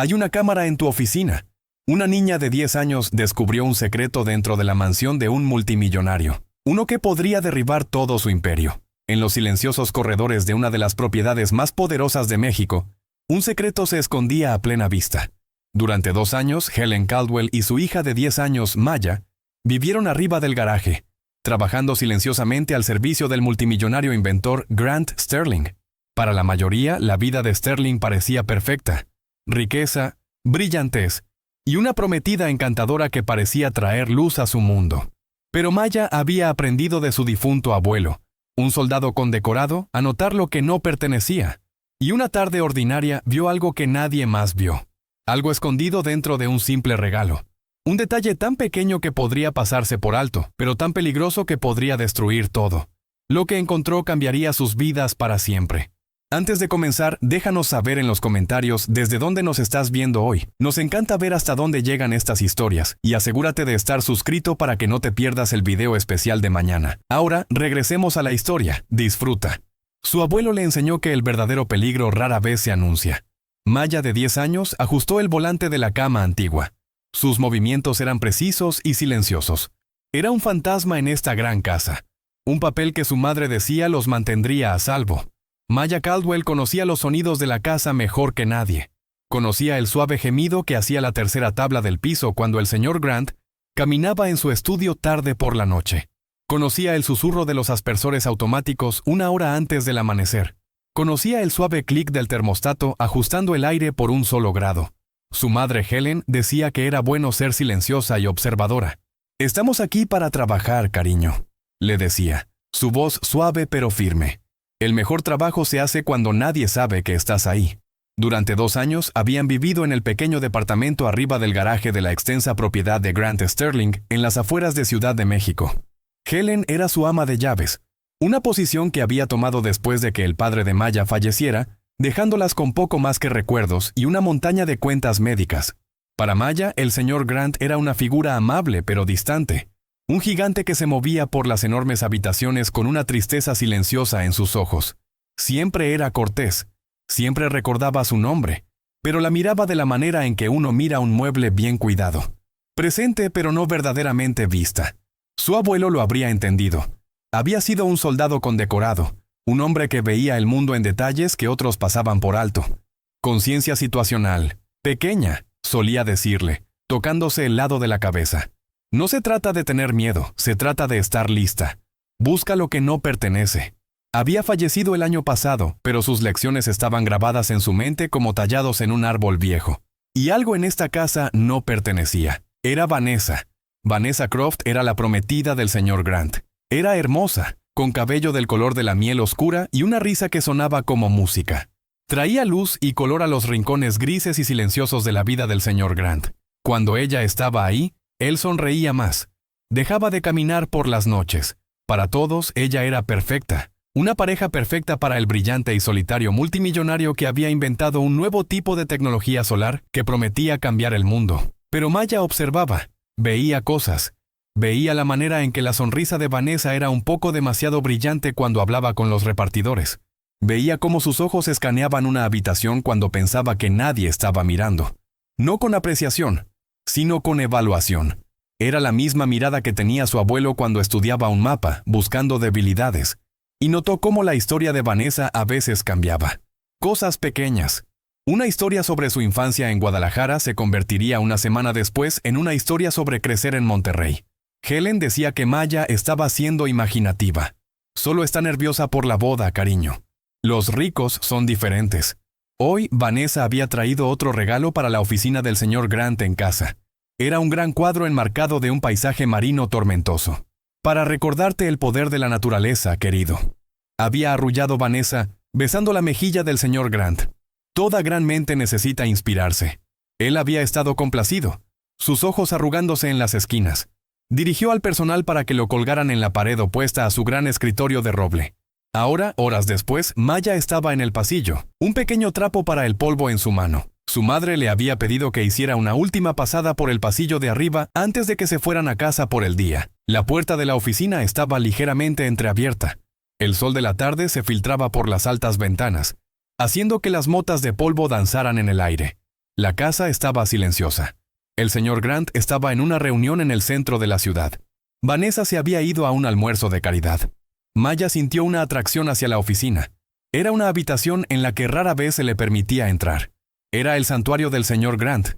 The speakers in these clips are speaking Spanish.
Hay una cámara en tu oficina. Una niña de 10 años descubrió un secreto dentro de la mansión de un multimillonario. Uno que podría derribar todo su imperio. En los silenciosos corredores de una de las propiedades más poderosas de México, un secreto se escondía a plena vista. Durante 2 años, Helen Caldwell y su hija de 10 años, Maya, vivieron arriba del garaje, trabajando silenciosamente al servicio del multimillonario inventor Grant Sterling. Para la mayoría, la vida de Sterling parecía perfecta. Riqueza, brillantez y una prometida encantadora que parecía traer luz a su mundo. Pero Maya había aprendido de su difunto abuelo, un soldado condecorado, a notar lo que no pertenecía. Y una tarde ordinaria vio algo que nadie más vio. Algo escondido dentro de un simple regalo. Un detalle tan pequeño que podría pasarse por alto, pero tan peligroso que podría destruir todo. Lo que encontró cambiaría sus vidas para siempre. Antes de comenzar, déjanos saber en los comentarios desde dónde nos estás viendo hoy. Nos encanta ver hasta dónde llegan estas historias, y asegúrate de estar suscrito para que no te pierdas el video especial de mañana. Ahora, regresemos a la historia. Disfruta. Su abuelo le enseñó que el verdadero peligro rara vez se anuncia. Maya, de 10 años, ajustó el volante de la cama antigua. Sus movimientos eran precisos y silenciosos. Era un fantasma en esta gran casa. Un papel que su madre decía los mantendría a salvo. Maya Caldwell conocía los sonidos de la casa mejor que nadie. Conocía el suave gemido que hacía la tercera tabla del piso cuando el señor Grant caminaba en su estudio tarde por la noche. Conocía el susurro de los aspersores automáticos 1 hora antes del amanecer. Conocía el suave clic del termostato ajustando el aire por 1 solo grado. Su madre Helen decía que era bueno ser silenciosa y observadora. «Estamos aquí para trabajar, cariño», le decía, su voz suave pero firme. El mejor trabajo se hace cuando nadie sabe que estás ahí. Durante 2 años habían vivido en el pequeño departamento arriba del garaje de la extensa propiedad de Grant Sterling en las afueras de Ciudad de México. Helen era su ama de llaves, una posición que había tomado después de que el padre de Maya falleciera, dejándolas con poco más que recuerdos y una montaña de cuentas médicas. Para Maya, el señor Grant era una figura amable pero distante. Un gigante que se movía por las enormes habitaciones con una tristeza silenciosa en sus ojos. Siempre era cortés, siempre recordaba su nombre, pero la miraba de la manera en que uno mira un mueble bien cuidado. Presente pero no verdaderamente vista. Su abuelo lo habría entendido. Había sido un soldado condecorado, un hombre que veía el mundo en detalles que otros pasaban por alto. Conciencia situacional, pequeña, solía decirle, tocándose el lado de la cabeza. No se trata de tener miedo, se trata de estar lista. Busca lo que no pertenece. Había fallecido el año pasado, pero sus lecciones estaban grabadas en su mente como tallados en un árbol viejo. Y algo en esta casa no pertenecía. Era Vanessa. Vanessa Croft era la prometida del señor Grant. Era hermosa, con cabello del color de la miel oscura y una risa que sonaba como música. Traía luz y color a los rincones grises y silenciosos de la vida del señor Grant. Cuando ella estaba ahí, él sonreía más. Dejaba de caminar por las noches. Para todos, ella era perfecta. Una pareja perfecta para el brillante y solitario multimillonario que había inventado un nuevo tipo de tecnología solar que prometía cambiar el mundo. Pero Maya observaba, veía cosas. Veía la manera en que la sonrisa de Vanessa era un poco demasiado brillante cuando hablaba con los repartidores. Veía cómo sus ojos escaneaban una habitación cuando pensaba que nadie estaba mirando. No con apreciación, sino con evaluación. Era la misma mirada que tenía su abuelo cuando estudiaba un mapa, buscando debilidades. Y notó cómo la historia de Vanessa a veces cambiaba. Cosas pequeñas. Una historia sobre su infancia en Guadalajara se convertiría una semana después en una historia sobre crecer en Monterrey. Helen decía que Maya estaba siendo imaginativa. Solo está nerviosa por la boda, cariño. Los ricos son diferentes. Hoy, Vanessa había traído otro regalo para la oficina del señor Grant en casa. Era un gran cuadro enmarcado de un paisaje marino tormentoso. Para recordarte el poder de la naturaleza, querido. Había arrullado Vanessa, besando la mejilla del señor Grant. Toda gran mente necesita inspirarse. Él había estado complacido, sus ojos arrugándose en las esquinas. Dirigió al personal para que lo colgaran en la pared opuesta a su gran escritorio de roble. Ahora, horas después, Maya estaba en el pasillo, un pequeño trapo para el polvo en su mano. Su madre le había pedido que hiciera una última pasada por el pasillo de arriba antes de que se fueran a casa por el día. La puerta de la oficina estaba ligeramente entreabierta. El sol de la tarde se filtraba por las altas ventanas, haciendo que las motas de polvo danzaran en el aire. La casa estaba silenciosa. El señor Grant estaba en una reunión en el centro de la ciudad. Vanessa se había ido a un almuerzo de caridad. Maya sintió una atracción hacia la oficina. Era una habitación en la que rara vez se le permitía entrar. Era el santuario del señor Grant,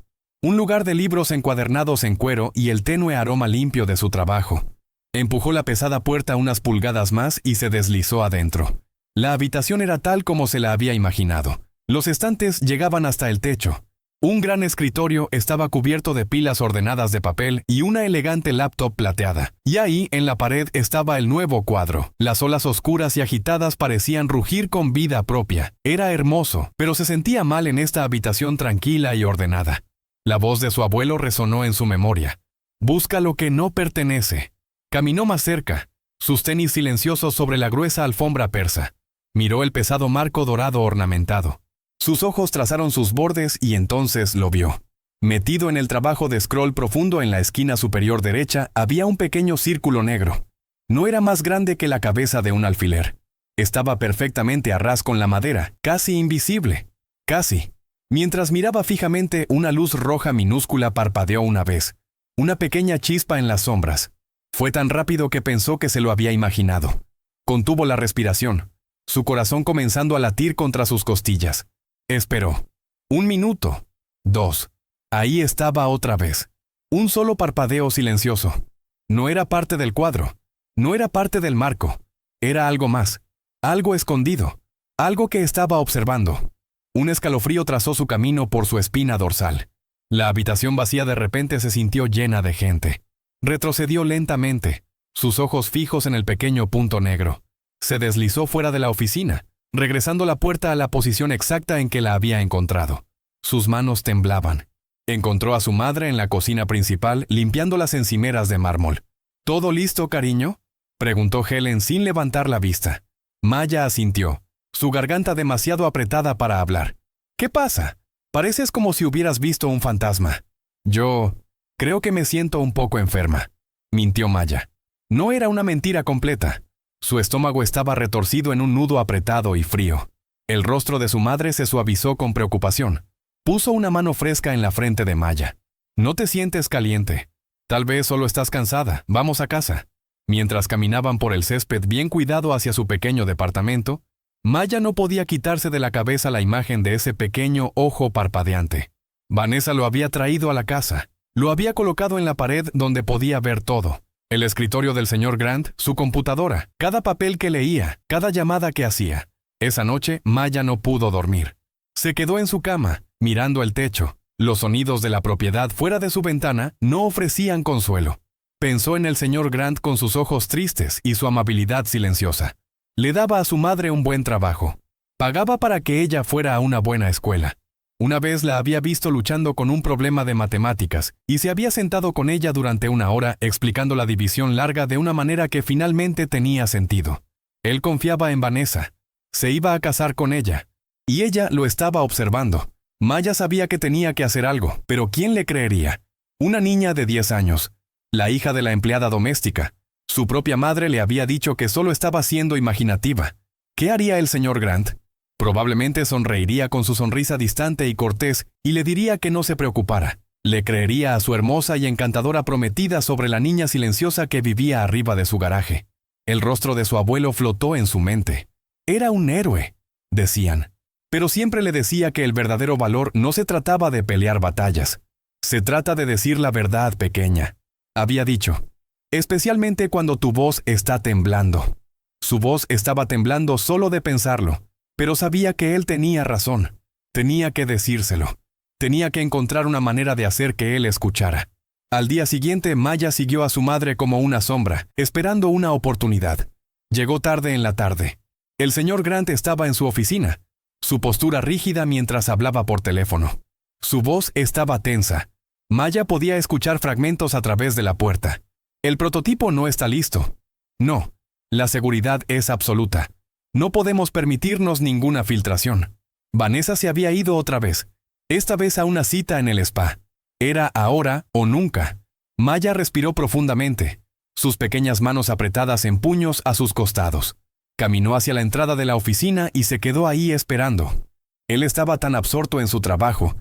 un lugar de libros encuadernados en cuero y el tenue aroma limpio de su trabajo. Empujó la pesada puerta unas pulgadas más y se deslizó adentro. La habitación era tal como se la había imaginado. Los estantes llegaban hasta el techo. Un gran escritorio estaba cubierto de pilas ordenadas de papel y una elegante laptop plateada. Y ahí, en la pared, estaba el nuevo cuadro. Las olas oscuras y agitadas parecían rugir con vida propia. Era hermoso, pero se sentía mal en esta habitación tranquila y ordenada. La voz de su abuelo resonó en su memoria. Busca lo que no pertenece. Caminó más cerca, sus tenis silenciosos sobre la gruesa alfombra persa. Miró el pesado marco dorado ornamentado. Sus ojos trazaron sus bordes y entonces lo vio. Metido en el trabajo de scroll profundo en la esquina superior derecha había un pequeño círculo negro. No era más grande que la cabeza de un alfiler. Estaba perfectamente a ras con la madera, casi invisible. Casi. Mientras miraba fijamente, una luz roja minúscula parpadeó una vez. Una pequeña chispa en las sombras. Fue tan rápido que pensó que se lo había imaginado. Contuvo la respiración, su corazón comenzando a latir contra sus costillas. Esperó. 1 minuto. 2. Ahí estaba otra vez. Un solo parpadeo silencioso. No era parte del cuadro. No era parte del marco. Era algo más. Algo escondido. Algo que estaba observando. Un escalofrío trazó su camino por su espina dorsal. La habitación vacía de repente se sintió llena de gente. Retrocedió lentamente, sus ojos fijos en el pequeño punto negro. Se deslizó fuera de la oficina, regresando la puerta a la posición exacta en que la había encontrado. Sus manos temblaban. Encontró a su madre en la cocina principal, limpiando las encimeras de mármol. ¿Todo listo, cariño?, preguntó Helen sin levantar la vista. Maya asintió, su garganta demasiado apretada para hablar. ¿Qué pasa? Pareces como si hubieras visto un fantasma. Creo que me siento un poco enferma, mintió Maya. No era una mentira completa. Su estómago estaba retorcido en un nudo apretado y frío. El rostro de su madre se suavizó con preocupación. Puso una mano fresca en la frente de Maya. No te sientes caliente. Tal vez solo estás cansada. Vamos a casa. Mientras caminaban por el césped bien cuidado hacia su pequeño departamento, Maya no podía quitarse de la cabeza la imagen de ese pequeño ojo parpadeante. Vanessa lo había traído a la casa. Lo había colocado en la pared donde podía ver todo. El escritorio del señor Grant, su computadora, cada papel que leía, cada llamada que hacía. Esa noche, Maya no pudo dormir. Se quedó en su cama, mirando el techo. Los sonidos de la propiedad fuera de su ventana no ofrecían consuelo. Pensó en el señor Grant con sus ojos tristes y su amabilidad silenciosa. Le daba a su madre un buen trabajo. Pagaba para que ella fuera a una buena escuela. Una vez la había visto luchando con un problema de matemáticas y se había sentado con ella durante 1 hora explicando la división larga de una manera que finalmente tenía sentido. Él confiaba en Vanessa. Se iba a casar con ella. Y ella lo estaba observando. Maya sabía que tenía que hacer algo, pero ¿quién le creería? Una niña de 10 años, la hija de la empleada doméstica. Su propia madre le había dicho que solo estaba siendo imaginativa. ¿Qué haría el señor Grant? Probablemente sonreiría con su sonrisa distante y cortés y le diría que no se preocupara. Le creería a su hermosa y encantadora prometida sobre la niña silenciosa que vivía arriba de su garaje. El rostro de su abuelo flotó en su mente. Era un héroe, decían. Pero siempre le decía que el verdadero valor no se trataba de pelear batallas. Se trata de decir la verdad, pequeña. Había dicho, especialmente cuando tu voz está temblando. Su voz estaba temblando solo de pensarlo. Pero sabía que él tenía razón. Tenía que decírselo. Tenía que encontrar una manera de hacer que él escuchara. Al día siguiente, Maya siguió a su madre como una sombra, esperando una oportunidad. Llegó tarde en la tarde. El señor Grant estaba en su oficina, su postura rígida mientras hablaba por teléfono. Su voz estaba tensa. Maya podía escuchar fragmentos a través de la puerta. El prototipo no está listo. No, la seguridad es absoluta. No podemos permitirnos ninguna filtración. Vanessa se había ido otra vez, esta vez a una cita en el spa. Era ahora o nunca. Maya respiró profundamente, sus pequeñas manos apretadas en puños a sus costados. Caminó hacia la entrada de la oficina y se quedó ahí esperando. Él estaba tan absorto en su trabajo.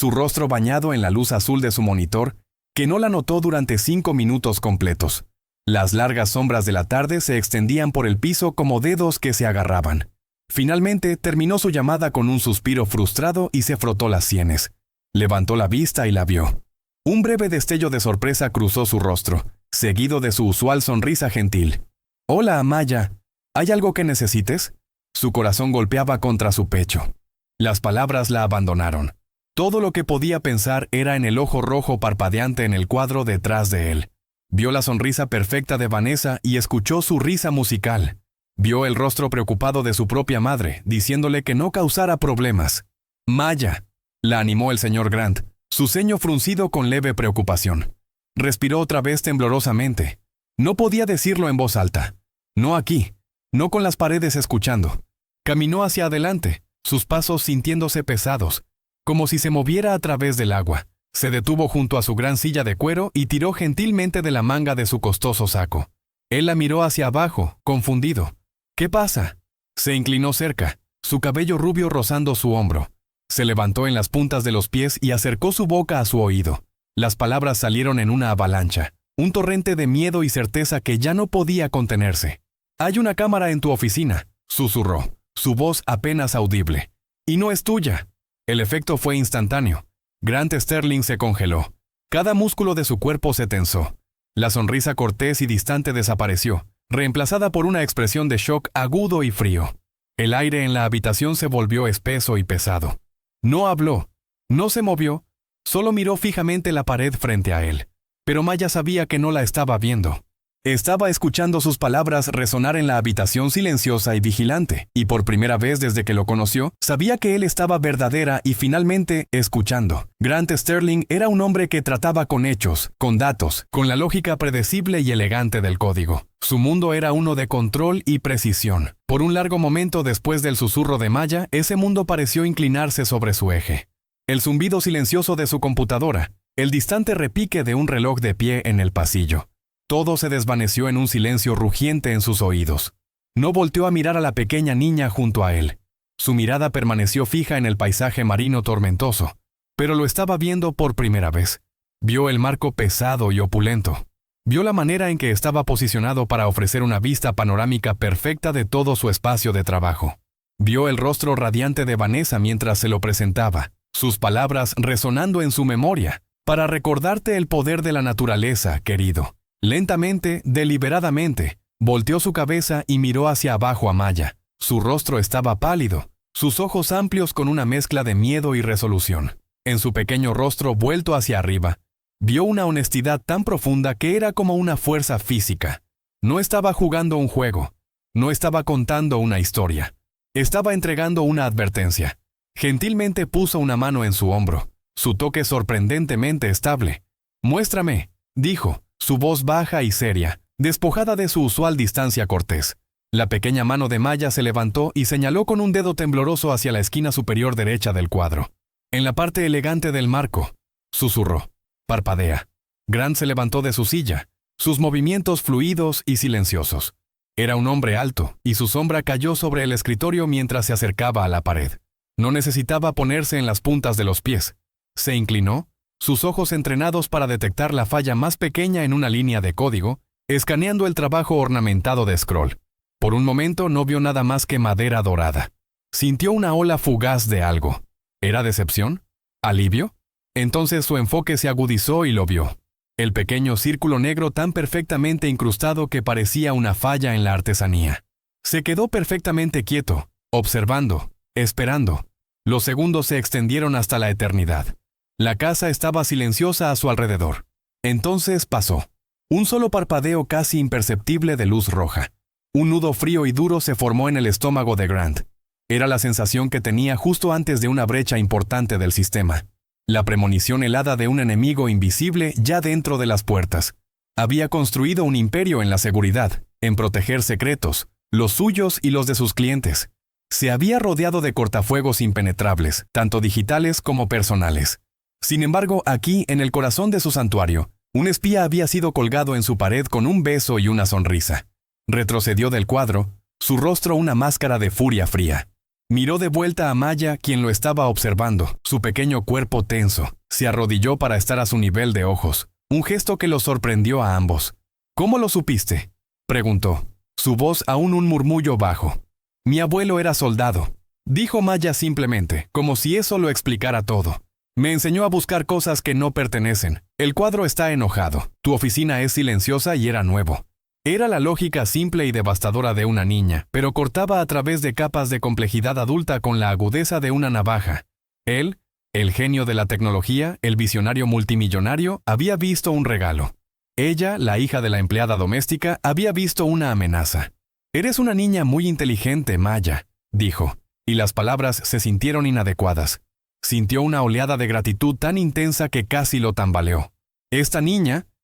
su rostro bañado en la luz azul de su monitor, que no la notó durante 5 minutos completos. Las largas sombras de la tarde se extendían por el piso como dedos que se agarraban. Finalmente terminó su llamada con un suspiro frustrado y se frotó las sienes. Levantó la vista y la vio. Un breve destello de sorpresa cruzó su rostro, seguido de su usual sonrisa gentil. «Hola, Amaya. ¿Hay algo que necesites?» Su corazón golpeaba contra su pecho. Las palabras la abandonaron. Todo lo que podía pensar era en el ojo rojo parpadeante en el cuadro detrás de él. Vio la sonrisa perfecta de Vanessa y escuchó su risa musical. Vio el rostro preocupado de su propia madre, diciéndole que no causara problemas. «Maya», la animó el señor Grant, su ceño fruncido con leve preocupación. Respiró otra vez temblorosamente. No podía decirlo en voz alta. No aquí, no con las paredes escuchando. Caminó hacia adelante, sus pasos sintiéndose pesados, como si se moviera a través del agua. Se detuvo junto a su gran silla de cuero y tiró gentilmente de la manga de su costoso saco. Él la miró hacia abajo, confundido. «¿Qué pasa?» Se inclinó cerca, su cabello rubio rozando su hombro. Se levantó en las puntas de los pies y acercó su boca a su oído. Las palabras salieron en una avalancha, un torrente de miedo y certeza que ya no podía contenerse. «Hay una cámara en tu oficina», susurró, su voz apenas audible. «Y no es tuya». El efecto fue instantáneo. Grant Sterling se congeló. Cada músculo de su cuerpo se tensó. La sonrisa cortés y distante desapareció, reemplazada por una expresión de shock agudo y frío. El aire en la habitación se volvió espeso y pesado. No habló, no se movió, solo miró fijamente la pared frente a él. Pero Maya sabía que no la estaba viendo. Estaba escuchando sus palabras resonar en la habitación silenciosa y vigilante, y por primera vez desde que lo conoció, sabía que él estaba verdadera y finalmente escuchando. Grant Sterling era un hombre que trataba con hechos, con datos, con la lógica predecible y elegante del código. Su mundo era uno de control y precisión. Por un largo momento después del susurro de Maya, ese mundo pareció inclinarse sobre su eje. El zumbido silencioso de su computadora, el distante repique de un reloj de pie en el pasillo. Todo se desvaneció en un silencio rugiente en sus oídos. No volteó a mirar a la pequeña niña junto a él. Su mirada permaneció fija en el paisaje marino tormentoso, pero lo estaba viendo por primera vez. Vio el marco pesado y opulento. Vio la manera en que estaba posicionado para ofrecer una vista panorámica perfecta de todo su espacio de trabajo. Vio el rostro radiante de Vanessa mientras se lo presentaba, sus palabras resonando en su memoria, para recordarte el poder de la naturaleza, querido. Lentamente, deliberadamente, volteó su cabeza y miró hacia abajo a Maya. Su rostro estaba pálido, sus ojos amplios con una mezcla de miedo y resolución. En su pequeño rostro vuelto hacia arriba, vio una honestidad tan profunda que era como una fuerza física. No estaba jugando un juego, no estaba contando una historia. Estaba entregando una advertencia. Gentilmente puso una mano en su hombro, su toque sorprendentemente estable. «Muéstrame», dijo, su voz baja y seria, despojada de su usual distancia cortés. La pequeña mano de Maya se levantó y señaló con un dedo tembloroso hacia la esquina superior derecha del cuadro. «En la parte elegante del marco», susurró. «Parpadea». Grant se levantó de su silla, sus movimientos fluidos y silenciosos. Era un hombre alto, y su sombra cayó sobre el escritorio mientras se acercaba a la pared. No necesitaba ponerse en las puntas de los pies. Se inclinó, sus ojos entrenados para detectar la falla más pequeña en una línea de código, escaneando el trabajo ornamentado de scroll. Por un momento no vio nada más que madera dorada. Sintió una ola fugaz de algo. ¿Era decepción? ¿Alivio? Entonces su enfoque se agudizó y lo vio. El pequeño círculo negro tan perfectamente incrustado que parecía una falla en la artesanía. Se quedó perfectamente quieto, observando, esperando. Los segundos se extendieron hasta la eternidad. La casa estaba silenciosa a su alrededor. Entonces pasó. Un solo parpadeo casi imperceptible de luz roja. Un nudo frío y duro se formó en el estómago de Grant. Era la sensación que tenía justo antes de una brecha importante del sistema. La premonición helada de un enemigo invisible ya dentro de las puertas. Había construido un imperio en la seguridad, en proteger secretos, los suyos y los de sus clientes. Se había rodeado de cortafuegos impenetrables, tanto digitales como personales. Sin embargo, aquí, en el corazón de su santuario, un espía había sido colgado en su pared con un beso y una sonrisa. Retrocedió del cuadro, su rostro una máscara de furia fría. Miró de vuelta a Maya, quien lo estaba observando, su pequeño cuerpo tenso. Se arrodilló para estar a su nivel de ojos, un gesto que los sorprendió a ambos. ¿Cómo lo supiste?, preguntó, su voz aún un murmullo bajo. Mi abuelo era soldado, dijo Maya simplemente, como si eso lo explicara todo. Me enseñó a buscar cosas que no pertenecen. El cuadro está enojado. Tu oficina es silenciosa y era nuevo. Era la lógica simple y devastadora de una niña, pero cortaba a través de capas de complejidad adulta con la agudeza de una navaja. Él, el genio de la tecnología, el visionario multimillonario, había visto un regalo. Ella, la hija de la empleada doméstica, había visto una amenaza. Eres una niña muy inteligente, Maya, dijo, y las palabras se sintieron inadecuadas. Sintió una oleada de gratitud tan intensa que casi lo tambaleó.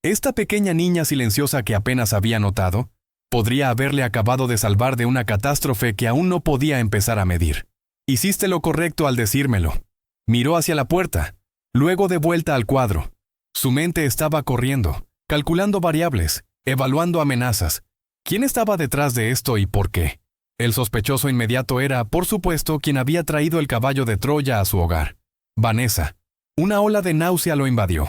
Esta pequeña niña silenciosa que apenas había notado, podría haberle acabado de salvar de una catástrofe que aún no podía empezar a medir. Hiciste lo correcto al decírmelo. Miró hacia la puerta, luego de vuelta al cuadro. Su mente estaba corriendo, calculando variables, evaluando amenazas. ¿Quién estaba detrás de esto y por qué? El sospechoso inmediato era, por supuesto, quien había traído el caballo de Troya a su hogar. Vanessa. Una ola de náusea lo invadió.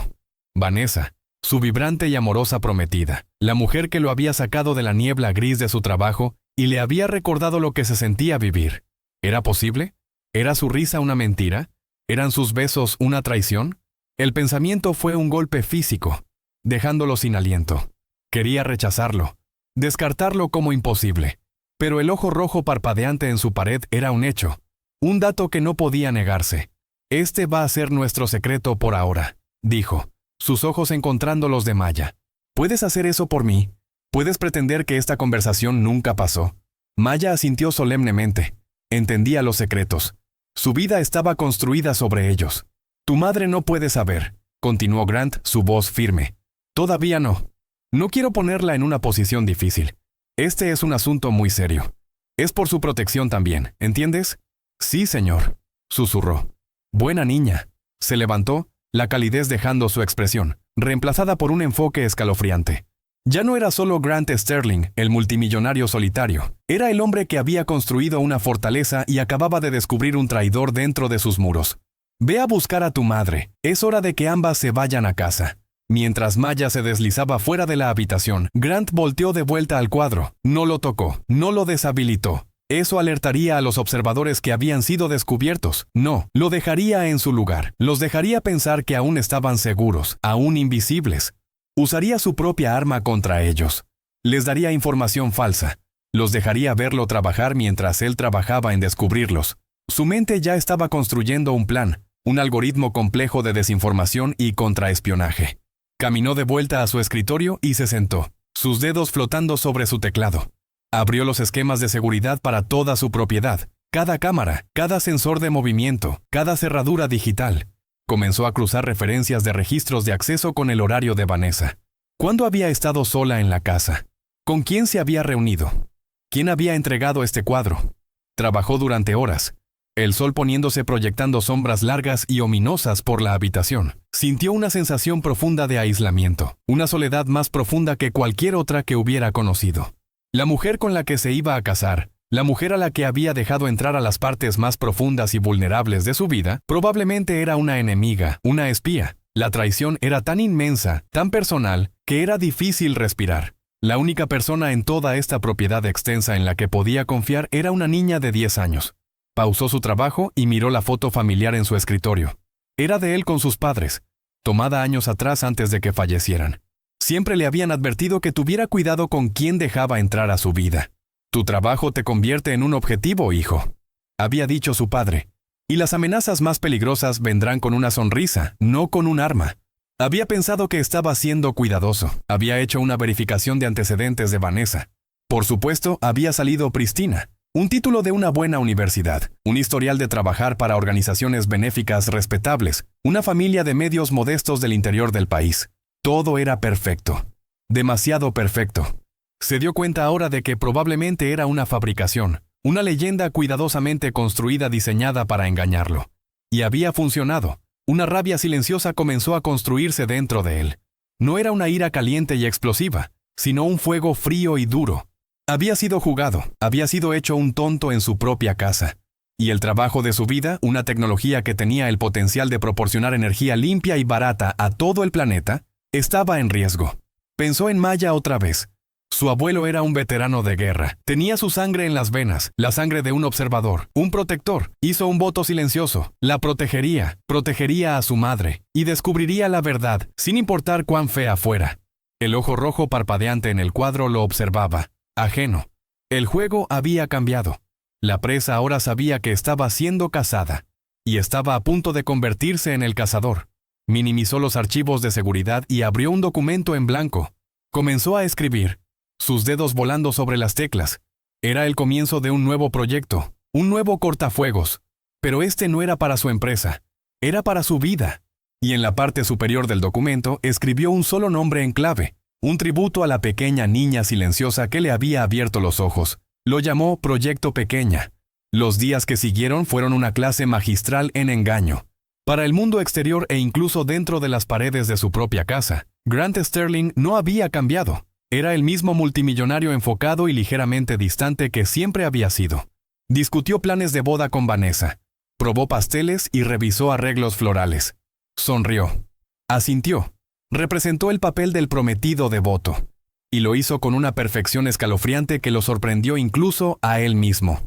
Vanessa, su vibrante y amorosa prometida, la mujer que lo había sacado de la niebla gris de su trabajo y le había recordado lo que se sentía vivir. ¿Era posible? ¿Era su risa una mentira? ¿Eran sus besos una traición? El pensamiento fue un golpe físico, dejándolo sin aliento. Quería rechazarlo, descartarlo como imposible. Pero el ojo rojo parpadeante en su pared era un hecho, un dato que no podía negarse. Este va a ser nuestro secreto por ahora, dijo, sus ojos encontrando los de Maya. ¿Puedes hacer eso por mí? ¿Puedes pretender que esta conversación nunca pasó? Maya asintió solemnemente. Entendía los secretos. Su vida estaba construida sobre ellos. Tu madre no puede saber, continuó Grant, su voz firme. Todavía no. No quiero ponerla en una posición difícil. Este es un asunto muy serio. Es por su protección también, ¿entiendes? Sí, señor, susurró. Buena niña. Se levantó, la calidez dejando su expresión, reemplazada por un enfoque escalofriante. Ya no era solo Grant Sterling, el multimillonario solitario. Era el hombre que había construido una fortaleza y acababa de descubrir un traidor dentro de sus muros. Ve a buscar a tu madre. Es hora de que ambas se vayan a casa. Mientras Maya se deslizaba fuera de la habitación, Grant volteó de vuelta al cuadro. No lo tocó, no lo deshabilitó. Eso alertaría a los observadores que habían sido descubiertos. No, lo dejaría en su lugar. Los dejaría pensar que aún estaban seguros, aún invisibles. Usaría su propia arma contra ellos. Les daría información falsa. Los dejaría verlo trabajar mientras él trabajaba en descubrirlos. Su mente ya estaba construyendo un plan, un algoritmo complejo de desinformación y contraespionaje. Caminó de vuelta a su escritorio y se sentó, sus dedos flotando sobre su teclado. Abrió los esquemas de seguridad para toda su propiedad, cada cámara, cada sensor de movimiento, cada cerradura digital. Comenzó a cruzar referencias de registros de acceso con el horario de Vanessa. ¿Cuándo había estado sola en la casa? ¿Con quién se había reunido? ¿Quién había entregado este cuadro? Trabajó durante horas. El sol poniéndose proyectando sombras largas y ominosas por la habitación. Sintió una sensación profunda de aislamiento, una soledad más profunda que cualquier otra que hubiera conocido. La mujer con la que se iba a casar, la mujer a la que había dejado entrar a las partes más profundas y vulnerables de su vida, probablemente era una enemiga, una espía. La traición era tan inmensa, tan personal, que era difícil respirar. La única persona en toda esta propiedad extensa en la que podía confiar era una niña de 10 años. Pausó su trabajo y miró la foto familiar en su escritorio. Era de él con sus padres, tomada años atrás antes de que fallecieran. Siempre le habían advertido que tuviera cuidado con quién dejaba entrar a su vida. Tu trabajo te convierte en un objetivo, hijo, había dicho su padre. Y las amenazas más peligrosas vendrán con una sonrisa, no con un arma. Había pensado que estaba siendo cuidadoso. Había hecho una verificación de antecedentes de Vanessa. Por supuesto, había salido pristina. Un título de una buena universidad, un historial de trabajar para organizaciones benéficas respetables, una familia de medios modestos del interior del país. Todo era perfecto. Demasiado perfecto. Se dio cuenta ahora de que probablemente era una fabricación, una leyenda cuidadosamente construida diseñada para engañarlo. Y había funcionado. Una rabia silenciosa comenzó a construirse dentro de él. No era una ira caliente y explosiva, sino un fuego frío y duro. Había sido jugado, había sido hecho un tonto en su propia casa. Y el trabajo de su vida, una tecnología que tenía el potencial de proporcionar energía limpia y barata a todo el planeta, estaba en riesgo. Pensó en Maya otra vez. Su abuelo era un veterano de guerra. Tenía su sangre en las venas, la sangre de un observador, un protector. Hizo un voto silencioso. La protegería, protegería a su madre, y descubriría la verdad, sin importar cuán fea fuera. El ojo rojo parpadeante en el cuadro lo observaba, ajeno. El juego había cambiado. La presa ahora sabía que estaba siendo cazada, y estaba a punto de convertirse en el cazador. Minimizó los archivos de seguridad y abrió un documento en blanco. Comenzó a escribir, sus dedos volando sobre las teclas. Era el comienzo de un nuevo proyecto, un nuevo cortafuegos. Pero este no era para su empresa, era para su vida. Y en la parte superior del documento escribió un solo nombre en clave, un tributo a la pequeña niña silenciosa que le había abierto los ojos. Lo llamó Proyecto Pequeña. Los días que siguieron fueron una clase magistral en engaño. Para el mundo exterior e incluso dentro de las paredes de su propia casa, Grant Sterling no había cambiado. Era el mismo multimillonario enfocado y ligeramente distante que siempre había sido. Discutió planes de boda con Vanessa. Probó pasteles y revisó arreglos florales. Sonrió. Asintió. Representó el papel del prometido devoto. Y lo hizo con una perfección escalofriante que lo sorprendió incluso a él mismo.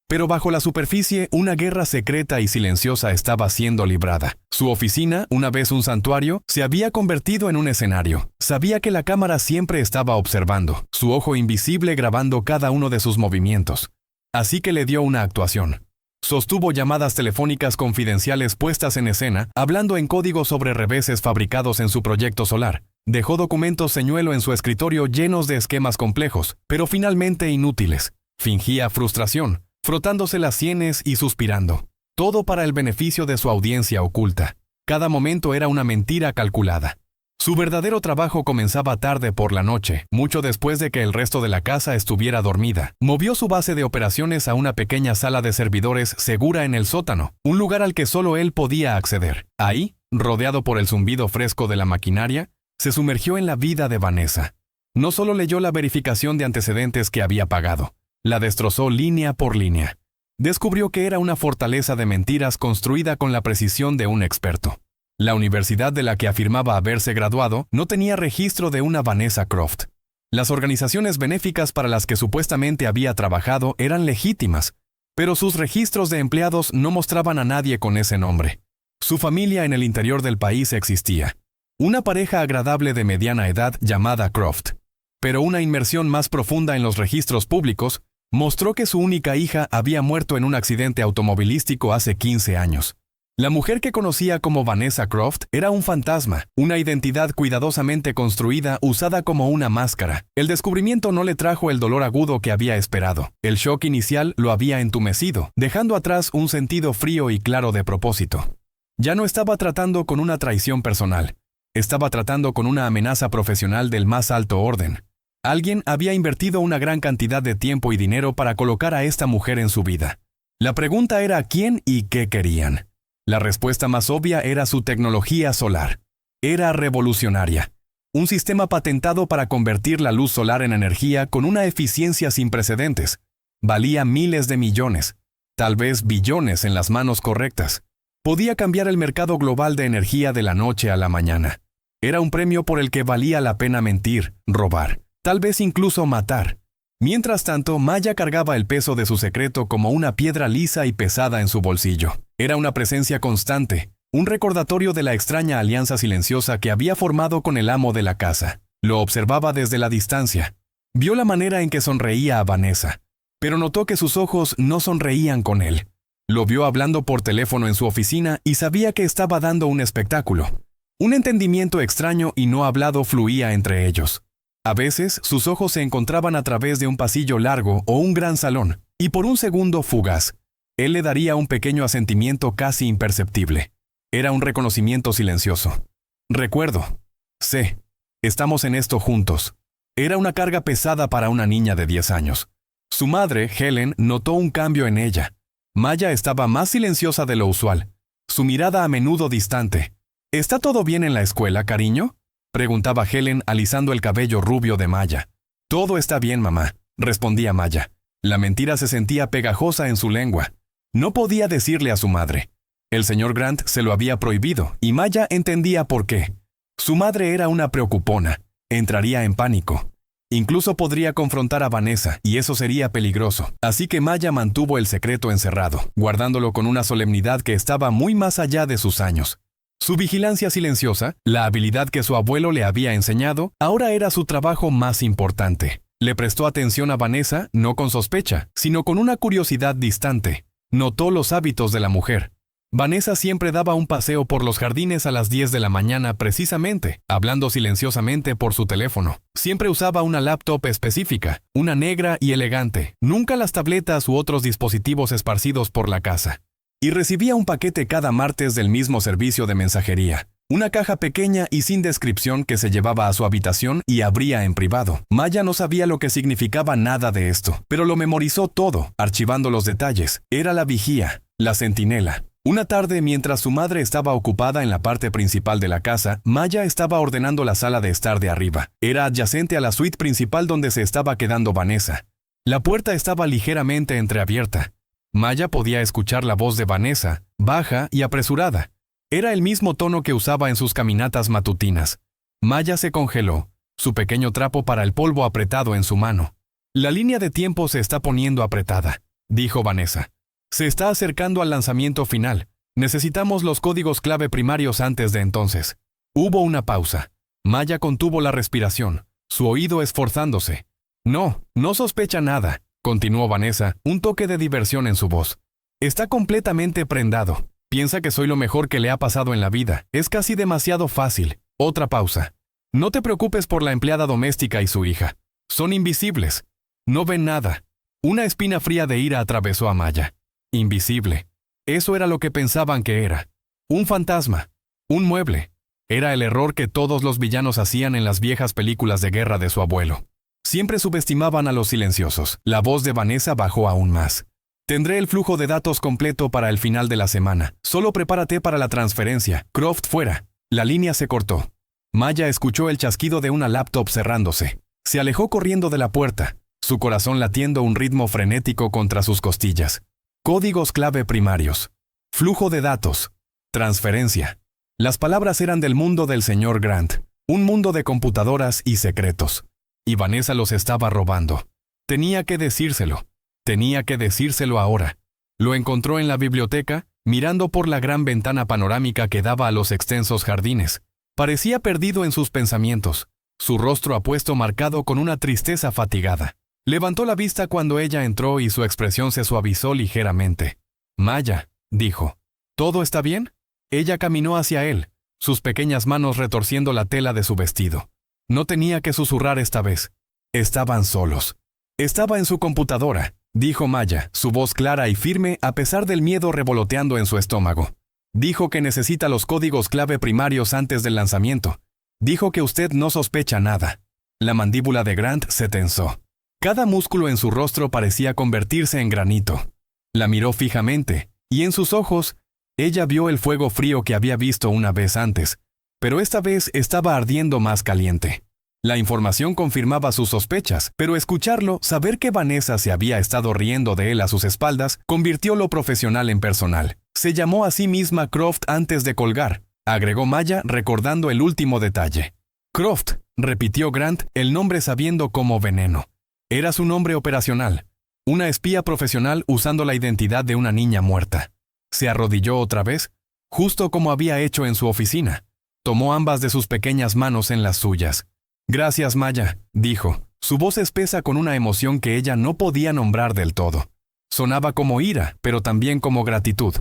Pero bajo la superficie, una guerra secreta y silenciosa estaba siendo librada. Su oficina, una vez un santuario, se había convertido en un escenario. Sabía que la cámara siempre estaba observando, su ojo invisible grabando cada uno de sus movimientos. Así que le dio una actuación. Sostuvo llamadas telefónicas confidenciales puestas en escena, hablando en código sobre reveses fabricados en su proyecto solar. Dejó documentos señuelo en su escritorio llenos de esquemas complejos, pero finalmente inútiles. Fingía frustración, frotándose las sienes y suspirando. Todo para el beneficio de su audiencia oculta. Cada momento era una mentira calculada. Su verdadero trabajo comenzaba tarde por la noche, mucho después de que el resto de la casa estuviera dormida. Movió su base de operaciones a una pequeña sala de servidores segura en el sótano, un lugar al que solo él podía acceder. Ahí, rodeado por el zumbido fresco de la maquinaria, se sumergió en la vida de Vanessa. No solo leyó la verificación de antecedentes que había pagado, la destrozó línea por línea. Descubrió que era una fortaleza de mentiras construida con la precisión de un experto. La universidad de la que afirmaba haberse graduado no tenía registro de una Vanessa Croft. Las organizaciones benéficas para las que supuestamente había trabajado eran legítimas, pero sus registros de empleados no mostraban a nadie con ese nombre. Su familia en el interior del país existía. Una pareja agradable de mediana edad llamada Croft. Pero una inmersión más profunda en los registros públicos mostró que su única hija había muerto en un accidente automovilístico hace 15 años. La mujer que conocía como Vanessa Croft era un fantasma, una identidad cuidadosamente construida usada como una máscara. El descubrimiento no le trajo el dolor agudo que había esperado. El shock inicial lo había entumecido, dejando atrás un sentido frío y claro de propósito. Ya no estaba tratando con una traición personal. Estaba tratando con una amenaza profesional del más alto orden. Alguien había invertido una gran cantidad de tiempo y dinero para colocar a esta mujer en su vida. La pregunta era quién y qué querían. La respuesta más obvia era su tecnología solar. Era revolucionaria. Un sistema patentado para convertir la luz solar en energía con una eficiencia sin precedentes. Valía miles de millones, tal vez billones en las manos correctas. Podía cambiar el mercado global de energía de la noche a la mañana. Era un premio por el que valía la pena mentir, robar, tal vez incluso matar. Mientras tanto, Maya cargaba el peso de su secreto como una piedra lisa y pesada en su bolsillo. Era una presencia constante, un recordatorio de la extraña alianza silenciosa que había formado con el amo de la casa. Lo observaba desde la distancia. Vio la manera en que sonreía a Vanessa, pero notó que sus ojos no sonreían con él. Lo vio hablando por teléfono en su oficina y sabía que estaba dando un espectáculo. Un entendimiento extraño y no hablado fluía entre ellos. A veces, sus ojos se encontraban a través de un pasillo largo o un gran salón, y por un segundo fugaz, él le daría un pequeño asentimiento casi imperceptible. Era un reconocimiento silencioso. Recuerdo. Sé. Estamos en esto juntos. Era una carga pesada para una niña de 10 años. Su madre, Helen, notó un cambio en ella. Maya estaba más silenciosa de lo usual. Su mirada a menudo distante. ¿Está todo bien en la escuela, cariño?, preguntaba Helen alisando el cabello rubio de Maya. Todo está bien, mamá, respondía Maya. La mentira se sentía pegajosa en su lengua. No podía decirle a su madre. El señor Grant se lo había prohibido, y Maya entendía por qué. Su madre era una preocupona. Entraría en pánico. Incluso podría confrontar a Vanessa, y eso sería peligroso. Así que Maya mantuvo el secreto encerrado, guardándolo con una solemnidad que estaba muy más allá de sus años. Su vigilancia silenciosa, la habilidad que su abuelo le había enseñado, ahora era su trabajo más importante. Le prestó atención a Vanessa, no con sospecha, sino con una curiosidad distante. Notó los hábitos de la mujer. Vanessa siempre daba un paseo por los jardines a las 10 de la mañana precisamente, hablando silenciosamente por su teléfono. Siempre usaba una laptop específica, una negra y elegante, nunca las tabletas u otros dispositivos esparcidos por la casa. Y recibía un paquete cada martes del mismo servicio de mensajería. Una caja pequeña y sin descripción que se llevaba a su habitación y abría en privado. Maya no sabía lo que significaba nada de esto, pero lo memorizó todo, archivando los detalles. Era la vigía, la centinela. Una tarde, mientras su madre estaba ocupada en la parte principal de la casa, Maya estaba ordenando la sala de estar de arriba. Era adyacente a la suite principal donde se estaba quedando Vanessa. La puerta estaba ligeramente entreabierta. Maya podía escuchar la voz de Vanessa, baja y apresurada. Era el mismo tono que usaba en sus caminatas matutinas. Maya se congeló, su pequeño trapo para el polvo apretado en su mano. La línea de tiempo se está poniendo apretada, dijo Vanessa. Se está acercando al lanzamiento final. Necesitamos los códigos clave primarios antes de entonces. Hubo una pausa. Maya contuvo la respiración, su oído esforzándose. No sospecha nada, continuó Vanessa, un toque de diversión en su voz. Está completamente prendado. Piensa que soy lo mejor que le ha pasado en la vida. Es casi demasiado fácil. Otra pausa. No te preocupes por la empleada doméstica y su hija. Son invisibles. No ven nada. Una espina fría de ira atravesó a Maya. Invisible. Eso era lo que pensaban que era. Un fantasma. Un mueble. Era el error que todos los villanos hacían en las viejas películas de guerra de su abuelo. Siempre subestimaban a los silenciosos. La voz de Vanessa bajó aún más. Tendré el flujo de datos completo para el final de la semana. Solo prepárate para la transferencia. Croft fuera. La línea se cortó. Maya escuchó el chasquido de una laptop cerrándose. Se alejó corriendo de la puerta, su corazón latiendo un ritmo frenético contra sus costillas. Códigos clave primarios. Flujo de datos. Transferencia. Las palabras eran del mundo del señor Grant, un mundo de computadoras y secretos. Y Vanessa los estaba robando. Tenía que decírselo. Tenía que decírselo ahora. Lo encontró en la biblioteca, mirando por la gran ventana panorámica que daba a los extensos jardines. Parecía perdido en sus pensamientos, su rostro apuesto marcado con una tristeza fatigada. Levantó la vista cuando ella entró y su expresión se suavizó ligeramente. Maya, dijo. ¿Todo está bien? Ella caminó hacia él, sus pequeñas manos retorciendo la tela de su vestido. No tenía que susurrar esta vez. Estaban solos. Estaba en su computadora, dijo Maya, su voz clara y firme a pesar del miedo revoloteando en su estómago. Dijo que necesita los códigos clave primarios antes del lanzamiento. Dijo que usted no sospecha nada. La mandíbula de Grant se tensó. Cada músculo en su rostro parecía convertirse en granito. La miró fijamente, y en sus ojos, ella vio el fuego frío que había visto una vez antes, pero esta vez estaba ardiendo más caliente. La información confirmaba sus sospechas, pero escucharlo, saber que Vanessa se había estado riendo de él a sus espaldas, convirtió lo profesional en personal. Se llamó a sí misma Croft antes de colgar, agregó Maya recordando el último detalle. Croft, repitió Grant, el nombre sabiendo como veneno. Era su nombre operacional, una espía profesional usando la identidad de una niña muerta. Se arrodilló otra vez, justo como había hecho en su oficina. Tomó ambas de sus pequeñas manos en las suyas. Gracias, Maya, dijo, su voz espesa con una emoción que ella no podía nombrar del todo. Sonaba como ira, pero también como gratitud.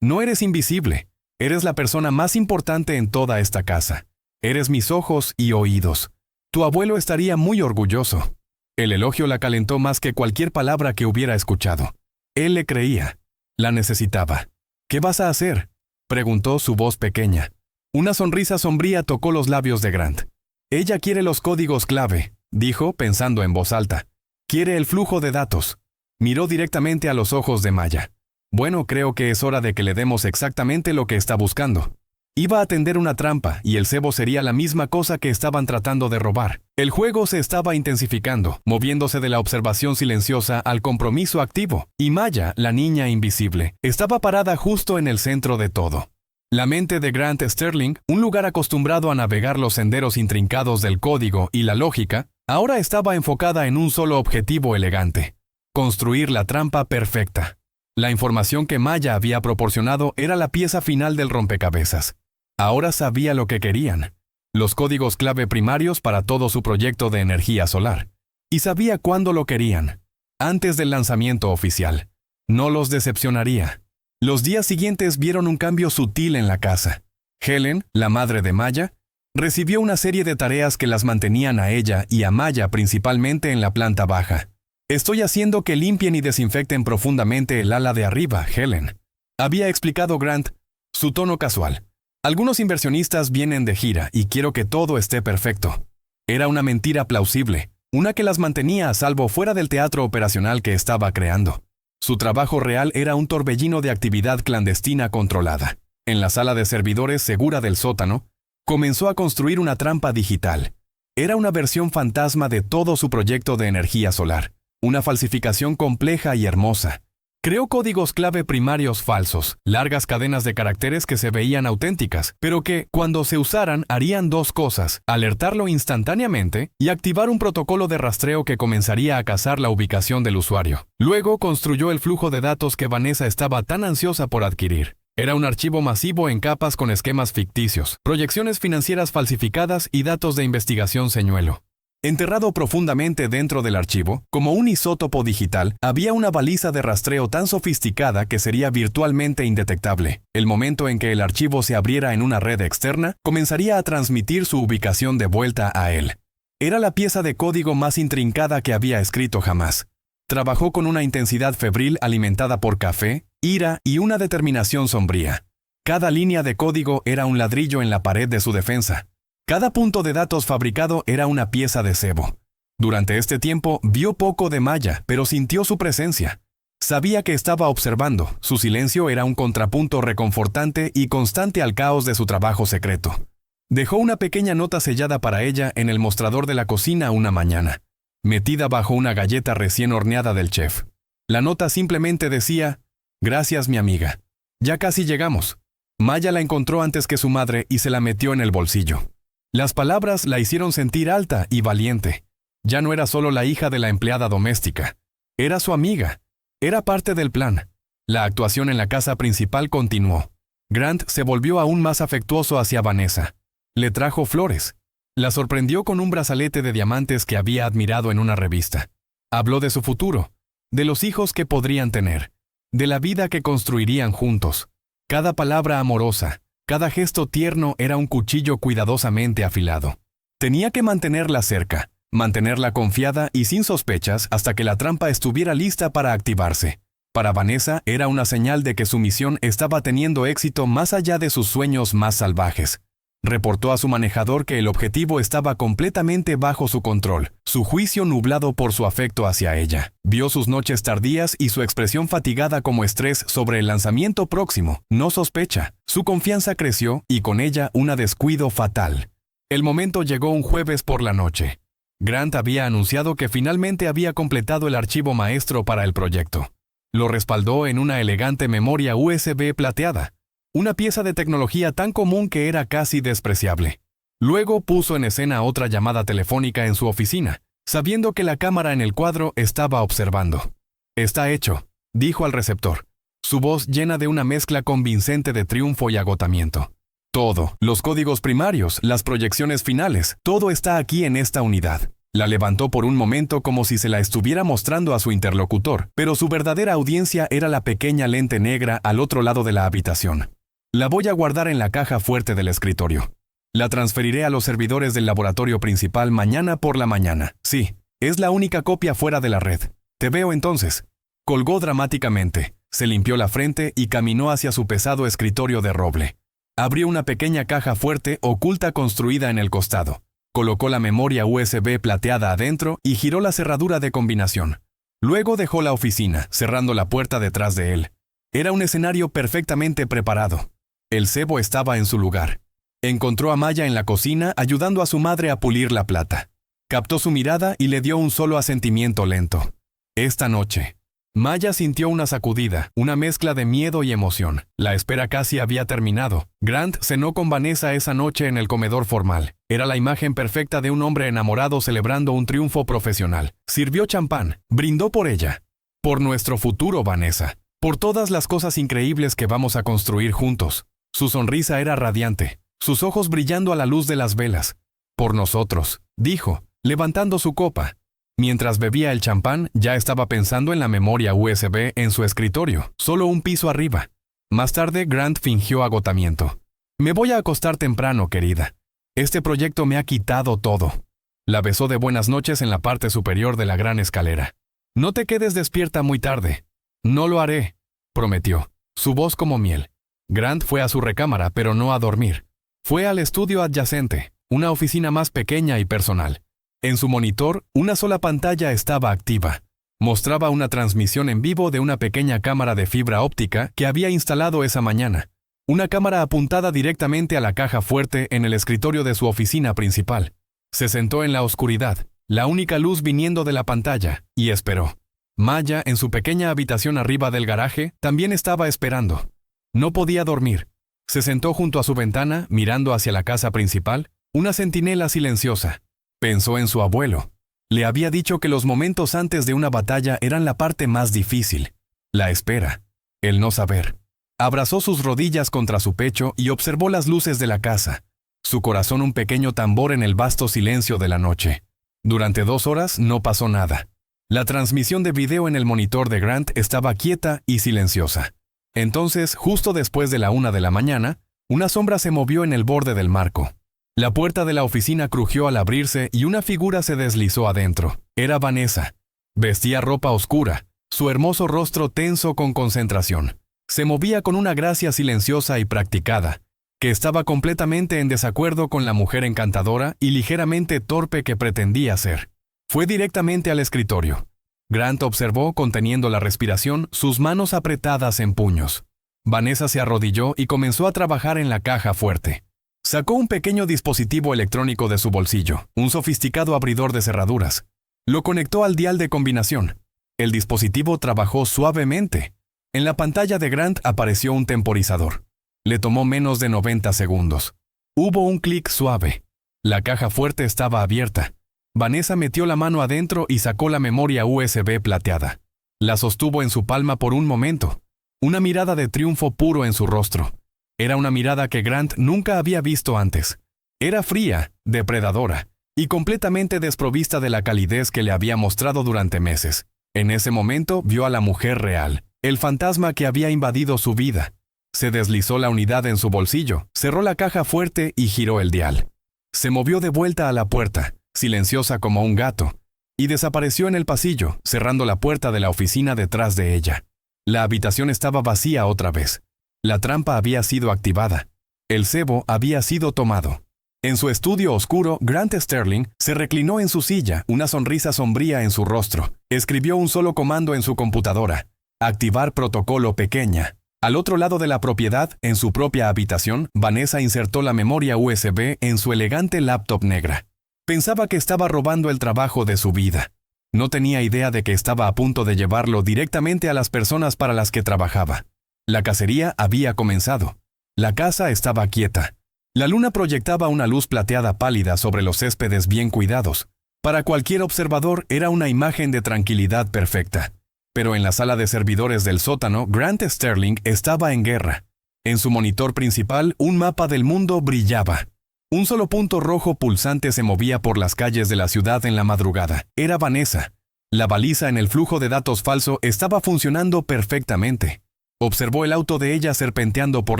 No eres invisible, eres la persona más importante en toda esta casa. Eres mis ojos y oídos. Tu abuelo estaría muy orgulloso. El elogio la calentó más que cualquier palabra que hubiera escuchado. Él le creía. La necesitaba. ¿Qué vas a hacer?, preguntó su voz pequeña. Una sonrisa sombría tocó los labios de Grant. Ella quiere los códigos clave, dijo pensando en voz alta. Quiere el flujo de datos. Miró directamente a los ojos de Maya. Bueno, creo que es hora de que le demos exactamente lo que está buscando. Iba a tender una trampa y el cebo sería la misma cosa que estaban tratando de robar. El juego se estaba intensificando, moviéndose de la observación silenciosa al compromiso activo, y Maya, la niña invisible, estaba parada justo en el centro de todo. La mente de Grant Sterling, un lugar acostumbrado a navegar los senderos intrincados del código y la lógica, ahora estaba enfocada en un solo objetivo elegante: construir la trampa perfecta. La información que Maya había proporcionado era la pieza final del rompecabezas. Ahora sabía lo que querían, los códigos clave primarios para todo su proyecto de energía solar. Y sabía cuándo lo querían, antes del lanzamiento oficial. No los decepcionaría. Los días siguientes vieron un cambio sutil en la casa. Helen, la madre de Maya, recibió una serie de tareas que las mantenían a ella y a Maya principalmente en la planta baja. «Estoy haciendo que limpien y desinfecten profundamente el ala de arriba, Helen», había explicado Grant, su tono casual. «Algunos inversionistas vienen de gira y quiero que todo esté perfecto». Era una mentira plausible, una que las mantenía a salvo fuera del teatro operacional que estaba creando. Su trabajo real era un torbellino de actividad clandestina controlada. En la sala de servidores segura del sótano, comenzó a construir una trampa digital. Era una versión fantasma de todo su proyecto de energía solar. Una falsificación compleja y hermosa. Creó códigos clave primarios falsos, largas cadenas de caracteres que se veían auténticas, pero que, cuando se usaran, harían dos cosas: alertarlo instantáneamente y activar un protocolo de rastreo que comenzaría a cazar la ubicación del usuario. Luego construyó el flujo de datos que Vanessa estaba tan ansiosa por adquirir. Era un archivo masivo en capas con esquemas ficticios, proyecciones financieras falsificadas y datos de investigación señuelo. Enterrado profundamente dentro del archivo, como un isótopo digital, había una baliza de rastreo tan sofisticada que sería virtualmente indetectable. El momento en que el archivo se abriera en una red externa, comenzaría a transmitir su ubicación de vuelta a él. Era la pieza de código más intrincada que había escrito jamás. Trabajó con una intensidad febril alimentada por café, ira y una determinación sombría. Cada línea de código era un ladrillo en la pared de su defensa. Cada punto de datos fabricado era una pieza de cebo. Durante este tiempo vio poco de Maya, pero sintió su presencia. Sabía que estaba observando. Su silencio era un contrapunto reconfortante y constante al caos de su trabajo secreto. Dejó una pequeña nota sellada para ella en el mostrador de la cocina una mañana, metida bajo una galleta recién horneada del chef. La nota simplemente decía: «Gracias, mi amiga. Ya casi llegamos». Maya la encontró antes que su madre y se la metió en el bolsillo. Las palabras la hicieron sentir alta y valiente. Ya no era solo la hija de la empleada doméstica. Era su amiga. Era parte del plan. La actuación en la casa principal continuó. Grant se volvió aún más afectuoso hacia Vanessa. Le trajo flores. La sorprendió con un brazalete de diamantes que había admirado en una revista. Habló de su futuro, de los hijos que podrían tener, de la vida que construirían juntos. Cada palabra amorosa, cada gesto tierno era un cuchillo cuidadosamente afilado. Tenía que mantenerla cerca, mantenerla confiada y sin sospechas hasta que la trampa estuviera lista para activarse. Para Vanessa era una señal de que su misión estaba teniendo éxito más allá de sus sueños más salvajes. Reportó a su manejador que el objetivo estaba completamente bajo su control, su juicio nublado por su afecto hacia ella. Vio sus noches tardías y su expresión fatigada como estrés sobre el lanzamiento próximo. No sospecha. Su confianza creció y con ella un descuido fatal. El momento llegó un jueves por la noche. Grant había anunciado que finalmente había completado el archivo maestro para el proyecto. Lo respaldó en una elegante memoria USB plateada. Una pieza de tecnología tan común que era casi despreciable. Luego puso en escena otra llamada telefónica en su oficina, sabiendo que la cámara en el cuadro estaba observando. «Está hecho», dijo al receptor, su voz llena de una mezcla convincente de triunfo y agotamiento. «Todo, los códigos primarios, las proyecciones finales, todo está aquí en esta unidad». La levantó por un momento como si se la estuviera mostrando a su interlocutor, pero su verdadera audiencia era la pequeña lente negra al otro lado de la habitación. «La voy a guardar en la caja fuerte del escritorio. La transferiré a los servidores del laboratorio principal mañana por la mañana. Sí, es la única copia fuera de la red. Te veo entonces». Colgó dramáticamente, se limpió la frente y caminó hacia su pesado escritorio de roble. Abrió una pequeña caja fuerte oculta construida en el costado. Colocó la memoria USB plateada adentro y giró la cerradura de combinación. Luego dejó la oficina, cerrando la puerta detrás de él. Era un escenario perfectamente preparado. El cebo estaba en su lugar. Encontró a Maya en la cocina ayudando a su madre a pulir la plata. Captó su mirada y le dio un solo asentimiento lento. Esta noche. Maya sintió una sacudida, una mezcla de miedo y emoción. La espera casi había terminado. Grant cenó con Vanessa esa noche en el comedor formal. Era la imagen perfecta de un hombre enamorado celebrando un triunfo profesional. Sirvió champán, brindó por ella. Por nuestro futuro, Vanessa. Por todas las cosas increíbles que vamos a construir juntos. Su sonrisa era radiante, sus ojos brillando a la luz de las velas. Por nosotros, dijo, levantando su copa. Mientras bebía el champán, ya estaba pensando en la memoria USB en su escritorio, solo un piso arriba. Más tarde, Grant fingió agotamiento. Me voy a acostar temprano, querida. Este proyecto me ha quitado todo. La besó de buenas noches en la parte superior de la gran escalera. No te quedes despierta muy tarde. No lo haré, prometió, su voz como miel. Grant fue a su recámara, pero no a dormir. Fue al estudio adyacente, una oficina más pequeña y personal. En su monitor, una sola pantalla estaba activa. Mostraba una transmisión en vivo de una pequeña cámara de fibra óptica que había instalado esa mañana. Una cámara apuntada directamente a la caja fuerte en el escritorio de su oficina principal. Se sentó en la oscuridad, la única luz viniendo de la pantalla, y esperó. Maya, en su pequeña habitación arriba del garaje, también estaba esperando. No podía dormir. Se sentó junto a su ventana, mirando hacia la casa principal, una centinela silenciosa. Pensó en su abuelo. Le había dicho que los momentos antes de una batalla eran la parte más difícil. La espera. El no saber. Abrazó sus rodillas contra su pecho y observó las luces de la casa. Su corazón un pequeño tambor en el vasto silencio de la noche. Durante 2 horas no pasó nada. La transmisión de video en el monitor de Grant estaba quieta y silenciosa. Entonces, justo después de la 1 de la mañana, una sombra se movió en el borde del marco. La puerta de la oficina crujió al abrirse y una figura se deslizó adentro. Era Vanessa. Vestía ropa oscura, su hermoso rostro tenso con concentración. Se movía con una gracia silenciosa y practicada, que estaba completamente en desacuerdo con la mujer encantadora y ligeramente torpe que pretendía ser. Fue directamente al escritorio. Grant observó, conteniendo la respiración, sus manos apretadas en puños. Vanessa se arrodilló y comenzó a trabajar en la caja fuerte. Sacó un pequeño dispositivo electrónico de su bolsillo, un sofisticado abridor de cerraduras. Lo conectó al dial de combinación. El dispositivo trabajó suavemente. En la pantalla de Grant apareció un temporizador. Le tomó menos de 90 segundos. Hubo un clic suave. La caja fuerte estaba abierta. Vanessa metió la mano adentro y sacó la memoria USB plateada. La sostuvo en su palma por un momento. Una mirada de triunfo puro en su rostro. Era una mirada que Grant nunca había visto antes. Era fría, depredadora, y completamente desprovista de la calidez que le había mostrado durante meses. En ese momento vio a la mujer real, el fantasma que había invadido su vida. Se deslizó la unidad en su bolsillo, cerró la caja fuerte y giró el dial. Se movió de vuelta a la puerta, silenciosa como un gato, y desapareció en el pasillo, cerrando la puerta de la oficina detrás de ella. La habitación estaba vacía otra vez. La trampa había sido activada. El cebo había sido tomado. En su estudio oscuro, Grant Sterling se reclinó en su silla, una sonrisa sombría en su rostro. Escribió un solo comando en su computadora. Activar protocolo pequeña. Al otro lado de la propiedad, en su propia habitación, Vanessa insertó la memoria USB en su elegante laptop negra. Pensaba que estaba robando el trabajo de su vida. No tenía idea de que estaba a punto de llevarlo directamente a las personas para las que trabajaba. La cacería había comenzado. La casa estaba quieta. La luna proyectaba una luz plateada pálida sobre los céspedes bien cuidados. Para cualquier observador era una imagen de tranquilidad perfecta. Pero en la sala de servidores del sótano, Grant Sterling estaba en guerra. En su monitor principal, un mapa del mundo brillaba. Un solo punto rojo pulsante se movía por las calles de la ciudad en la madrugada. Era Vanessa. La baliza en el flujo de datos falso estaba funcionando perfectamente. Observó el auto de ella serpenteando por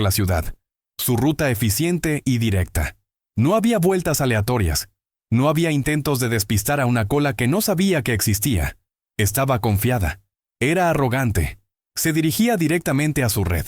la ciudad. Su ruta eficiente y directa. No había vueltas aleatorias. No había intentos de despistar a una cola que no sabía que existía. Estaba confiada. Era arrogante. Se dirigía directamente a su red.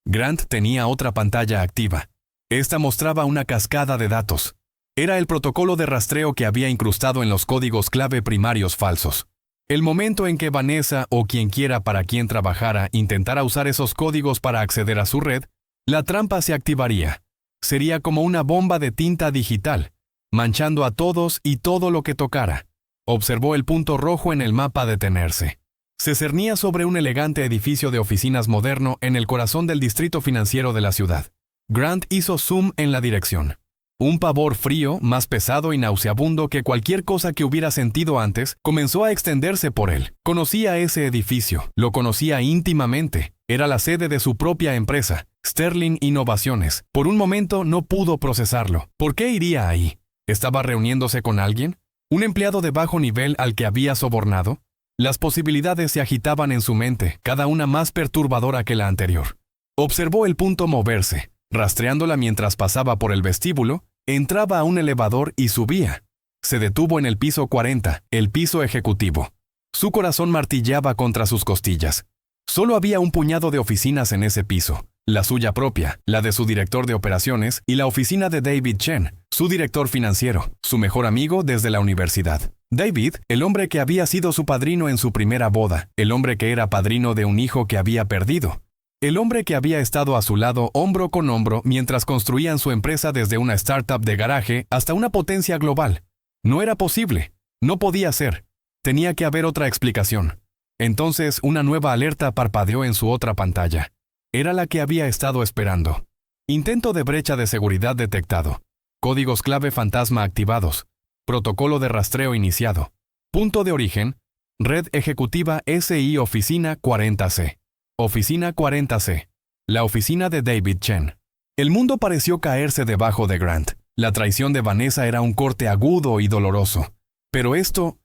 Grant tenía otra pantalla activa. Esta mostraba una cascada de datos. Era el protocolo de rastreo que había incrustado en los códigos clave primarios falsos. El momento en que Vanessa o quienquiera para quien trabajara intentara usar esos códigos para acceder a su red, La trampa se activaría. Sería como una bomba de tinta digital, manchando a todos y todo lo que tocara. Observó el punto rojo en el mapa detenerse. Se cernía sobre un elegante edificio de oficinas moderno en el corazón del distrito financiero de la ciudad. Grant hizo zoom en la dirección. Un pavor frío, más pesado y nauseabundo que cualquier cosa que hubiera sentido antes, comenzó a extenderse por él. Conocía ese edificio, lo conocía íntimamente. Era la sede de su propia empresa, Sterling Innovaciones. Por un momento no pudo procesarlo. ¿Por qué iría ahí? ¿Estaba reuniéndose con alguien? ¿Un empleado de bajo nivel al que había sobornado? Las posibilidades se agitaban en su mente, cada una más perturbadora que la anterior. Observó el punto moverse. Rastreándola mientras pasaba por el vestíbulo, entraba a un elevador y subía. Se detuvo en el piso 40, el piso ejecutivo. Su corazón martilleaba contra sus costillas. Solo había un puñado de oficinas en ese piso. La suya propia, la de su director de operaciones y la oficina de David Chen, su director financiero, su mejor amigo desde la universidad. David, el hombre que había sido su padrino en su primera boda, el hombre que era padrino de un hijo que había perdido. El hombre que había estado a su lado hombro con hombro mientras construían su empresa desde una startup de garaje hasta una potencia global. No era posible. No podía ser. Tenía que haber otra explicación. Entonces una nueva alerta parpadeó en su otra pantalla. Era la que había estado esperando. Intento de brecha de seguridad detectado. Códigos clave fantasma activados. Protocolo de rastreo iniciado. Punto de origen. Red ejecutiva SI Oficina 40C. Oficina 40C. La oficina de David Chen. El mundo pareció caerse debajo de Grant. La traición de Vanessa era un corte agudo y doloroso. Pero esto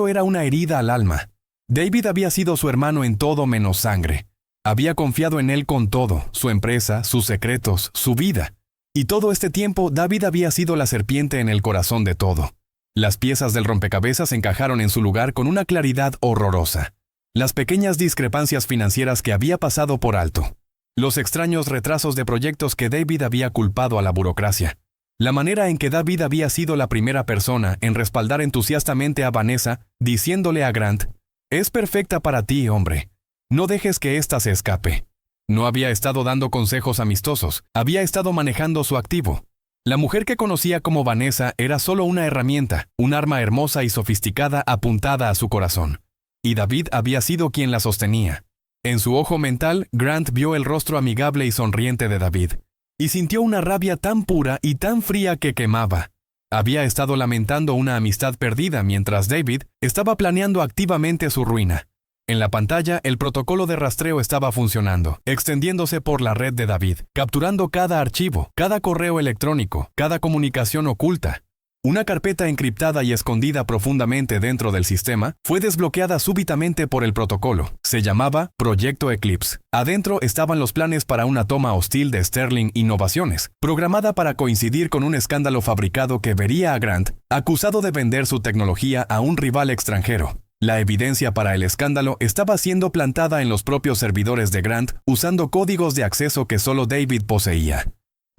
era una herida al alma. David había sido su hermano en todo menos sangre. Había confiado en él con todo, su empresa, sus secretos, su vida. Y todo este tiempo David había sido la serpiente en el corazón de todo. Las piezas del rompecabezas encajaron en su lugar con una claridad horrorosa. Las pequeñas discrepancias financieras que había pasado por alto. Los extraños retrasos de proyectos que David había culpado a la burocracia. La manera en que David había sido la primera persona en respaldar entusiastamente a Vanessa, diciéndole a Grant, «Es perfecta para ti, hombre. No dejes que ésta se escape». No había estado dando consejos amistosos, había estado manejando su activo. La mujer que conocía como Vanessa era solo una herramienta, un arma hermosa y sofisticada apuntada a su corazón. Y David había sido quien la sostenía. En su ojo mental, Grant vio el rostro amigable y sonriente de David, y sintió una rabia tan pura y tan fría que quemaba. Había estado lamentando una amistad perdida mientras David estaba planeando activamente su ruina. En la pantalla, el protocolo de rastreo estaba funcionando, extendiéndose por la red de David, capturando cada archivo, cada correo electrónico, cada comunicación oculta. Una carpeta encriptada y escondida profundamente dentro del sistema fue desbloqueada súbitamente por el protocolo. Se llamaba Proyecto Eclipse. Adentro estaban los planes para una toma hostil de Sterling Innovaciones, programada para coincidir con un escándalo fabricado que vería a Grant acusado de vender su tecnología a un rival extranjero. La evidencia para el escándalo estaba siendo plantada en los propios servidores de Grant usando códigos de acceso que solo David poseía.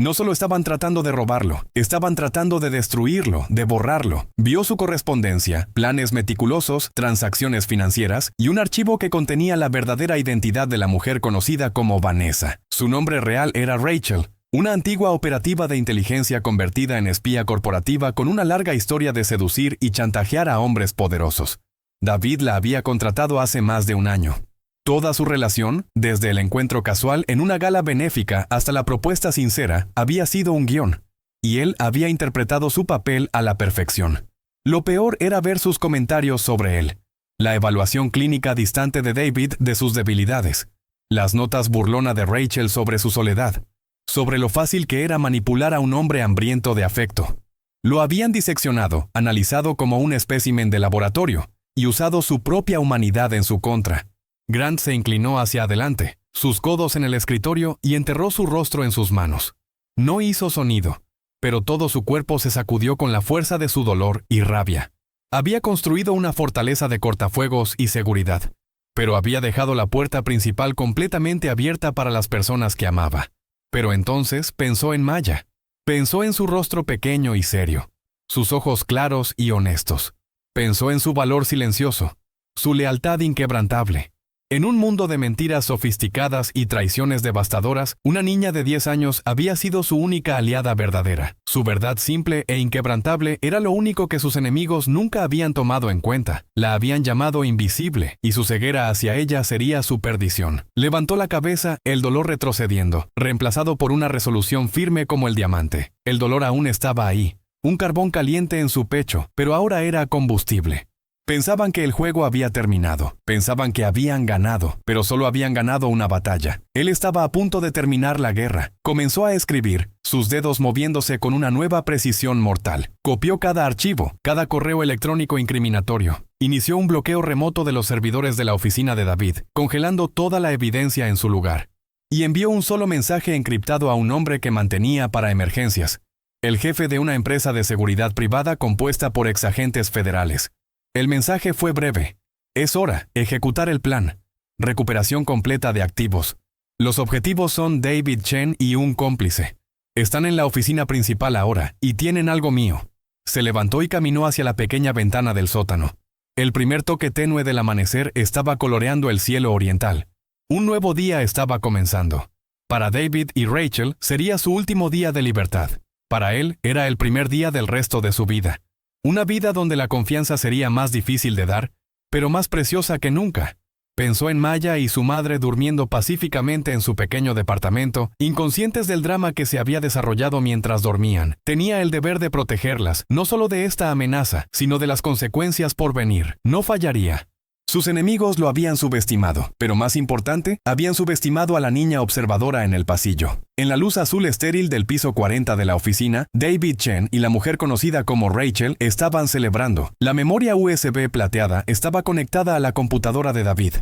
No solo estaban tratando de robarlo, estaban tratando de destruirlo, de borrarlo. Vio su correspondencia, planes meticulosos, transacciones financieras y un archivo que contenía la verdadera identidad de la mujer conocida como Vanessa. Su nombre real era Rachel, una antigua operativa de inteligencia convertida en espía corporativa con una larga historia de seducir y chantajear a hombres poderosos. David la había contratado hace más de un año. Toda su relación, desde el encuentro casual en una gala benéfica hasta la propuesta sincera, había sido un guión, y él había interpretado su papel a la perfección. Lo peor era ver sus comentarios sobre él, la evaluación clínica distante de David de sus debilidades, las notas burlona de Rachel sobre su soledad, sobre lo fácil que era manipular a un hombre hambriento de afecto. Lo habían diseccionado, analizado como un espécimen de laboratorio, y usado su propia humanidad en su contra. Grant se inclinó hacia adelante, sus codos en el escritorio y enterró su rostro en sus manos. No hizo sonido, pero todo su cuerpo se sacudió con la fuerza de su dolor y rabia. Había construido una fortaleza de cortafuegos y seguridad, pero había dejado la puerta principal completamente abierta para las personas que amaba. Pero entonces pensó en Maya. Pensó en su rostro pequeño y serio, sus ojos claros y honestos. Pensó en su valor silencioso, su lealtad inquebrantable. En un mundo de mentiras sofisticadas y traiciones devastadoras, una niña de 10 años había sido su única aliada verdadera. Su verdad simple e inquebrantable era lo único que sus enemigos nunca habían tomado en cuenta. La habían llamado invisible, y su ceguera hacia ella sería su perdición. Levantó la cabeza, el dolor retrocediendo, reemplazado por una resolución firme como el diamante. El dolor aún estaba ahí, un carbón caliente en su pecho, pero ahora era combustible. Pensaban que el juego había terminado, pensaban que habían ganado, pero solo habían ganado una batalla. Él estaba a punto de terminar la guerra. Comenzó a escribir, sus dedos moviéndose con una nueva precisión mortal. Copió cada archivo, cada correo electrónico incriminatorio. Inició un bloqueo remoto de los servidores de la oficina de David, congelando toda la evidencia en su lugar. Y envió un solo mensaje encriptado a un hombre que mantenía para emergencias, el jefe de una empresa de seguridad privada compuesta por exagentes federales. El mensaje fue breve. Es hora, ejecutar el plan. Recuperación completa de activos. Los objetivos son David Chen y un cómplice. Están en la oficina principal ahora, y tienen algo mío. Se levantó y caminó hacia la pequeña ventana del sótano. El primer toque tenue del amanecer estaba coloreando el cielo oriental. Un nuevo día estaba comenzando. Para David y Rachel sería su último día de libertad. Para él era el primer día del resto de su vida. Una vida donde la confianza sería más difícil de dar, pero más preciosa que nunca. Pensó en Maya y su madre durmiendo pacíficamente en su pequeño departamento, inconscientes del drama que se había desarrollado mientras dormían. Tenía el deber de protegerlas, no solo de esta amenaza, sino de las consecuencias por venir. No fallaría. Sus enemigos lo habían subestimado, pero más importante, habían subestimado a la niña observadora en el pasillo. En la luz azul estéril del piso 40 de la oficina, David Chen y la mujer conocida como Rachel estaban celebrando. La memoria USB plateada estaba conectada a la computadora de David,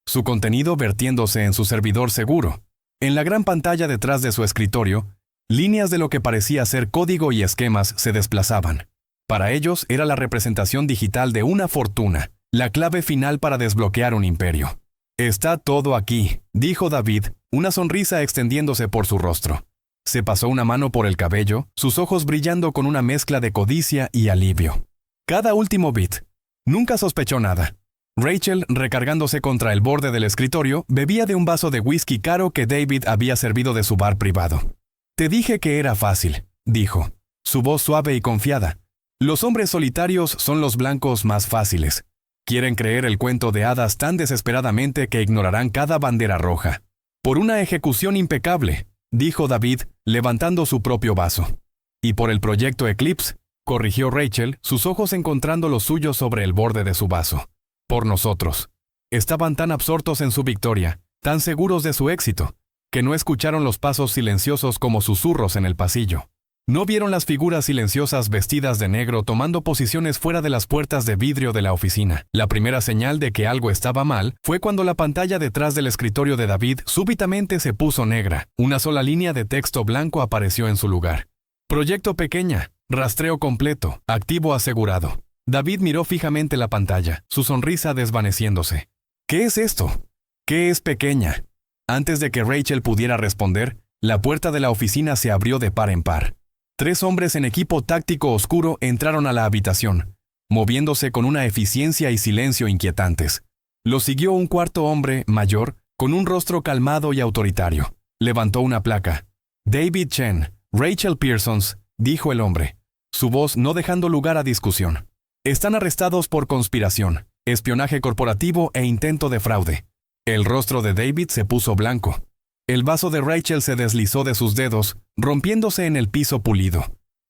su contenido vertiéndose en su servidor seguro. En la gran pantalla detrás de su escritorio, líneas de lo que parecía ser código y esquemas se desplazaban. Para ellos era la representación digital de una fortuna. La clave final para desbloquear un imperio. Está todo aquí, dijo David, una sonrisa extendiéndose por su rostro. Se pasó una mano por el cabello, sus ojos brillando con una mezcla de codicia y alivio. Cada último bit. Nunca sospechó nada. Rachel, recargándose contra el borde del escritorio, bebía de un vaso de whisky caro que David había servido de su bar privado. Te dije que era fácil, dijo, su voz suave y confiada. Los hombres solitarios son los blancos más fáciles. Quieren creer el cuento de hadas tan desesperadamente que ignorarán cada bandera roja. Por una ejecución impecable, dijo David, levantando su propio vaso. Y por el proyecto Eclipse, corrigió Rachel, sus ojos encontrando los suyos sobre el borde de su vaso. Por nosotros. Estaban tan absortos en su victoria, tan seguros de su éxito, que no escucharon los pasos silenciosos como susurros en el pasillo. No vieron las figuras silenciosas vestidas de negro tomando posiciones fuera de las puertas de vidrio de la oficina. La primera señal de que algo estaba mal fue cuando la pantalla detrás del escritorio de David súbitamente se puso negra. Una sola línea de texto blanco apareció en su lugar. Proyecto pequeña, rastreo completo, activo asegurado. David miró fijamente la pantalla, su sonrisa desvaneciéndose. ¿Qué es esto? ¿Qué es pequeña? Antes de que Rachel pudiera responder, la puerta de la oficina se abrió de par en par. 3 hombres en equipo táctico oscuro entraron a la habitación, moviéndose con una eficiencia y silencio inquietantes. Lo siguió un cuarto hombre, mayor, con un rostro calmado y autoritario. Levantó una placa. David Chen, Rachel Pearsons, dijo el hombre, su voz no dejando lugar a discusión. Están arrestados por conspiración, espionaje corporativo e intento de fraude. El rostro de David se puso blanco. El vaso de Rachel se deslizó de sus dedos, rompiéndose en el piso pulido.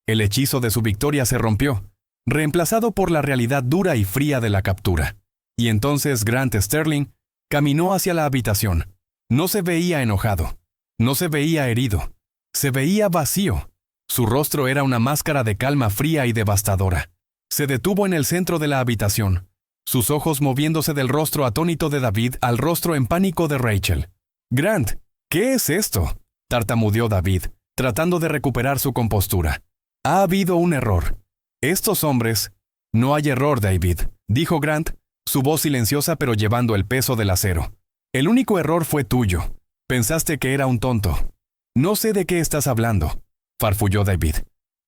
El hechizo de su victoria se rompió, reemplazado por la realidad dura y fría de la captura. Y entonces Grant Sterling caminó hacia la habitación. No se veía enojado, no se veía herido, se veía vacío. Su rostro era una máscara de calma fría y devastadora. Se detuvo en el centro de la habitación, sus ojos moviéndose del rostro atónito de David al rostro en pánico de Rachel. «Grant, ¿qué es esto?», tartamudeó David, tratando de recuperar su compostura. «Ha habido un error. Estos hombres...» «No hay error, David», dijo Grant, su voz silenciosa pero llevando el peso del acero. «El único error fue tuyo. Pensaste que era un tonto». «No sé de qué estás hablando», farfulló David,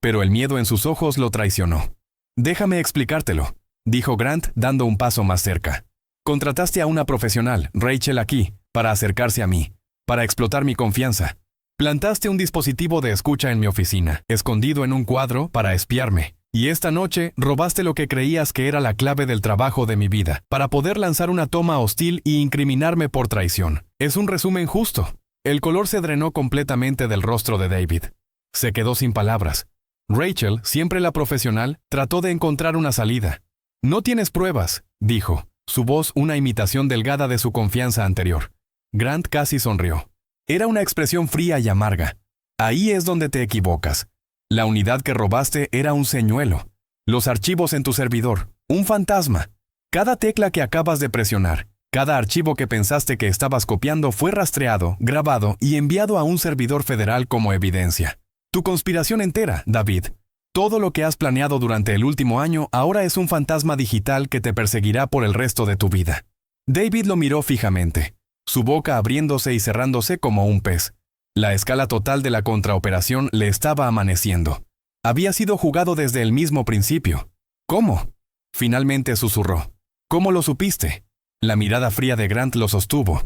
pero el miedo en sus ojos lo traicionó. «Déjame explicártelo», dijo Grant dando un paso más cerca. Contrataste a una profesional, Rachel, aquí, para acercarse a mí, para explotar mi confianza. Plantaste un dispositivo de escucha en mi oficina, escondido en un cuadro, para espiarme. Y esta noche robaste lo que creías que era la clave del trabajo de mi vida, para poder lanzar una toma hostil y incriminarme por traición. Es un resumen justo. El color se drenó completamente del rostro de David. Se quedó sin palabras. Rachel, siempre la profesional, trató de encontrar una salida. «No tienes pruebas», dijo, su voz una imitación delgada de su confianza anterior. Grant casi sonrió. Era una expresión fría y amarga. «Ahí es donde te equivocas. La unidad que robaste era un señuelo. Los archivos en tu servidor, un fantasma. Cada tecla que acabas de presionar, cada archivo que pensaste que estabas copiando fue rastreado, grabado y enviado a un servidor federal como evidencia. Tu conspiración entera, David. Todo lo que has planeado durante el último año ahora es un fantasma digital que te perseguirá por el resto de tu vida». David lo miró fijamente, su boca abriéndose y cerrándose como un pez. La escala total de la contraoperación le estaba amaneciendo. Había sido jugado desde el mismo principio. «¿Cómo?», finalmente susurró. «¿Cómo lo supiste?». La mirada fría de Grant lo sostuvo.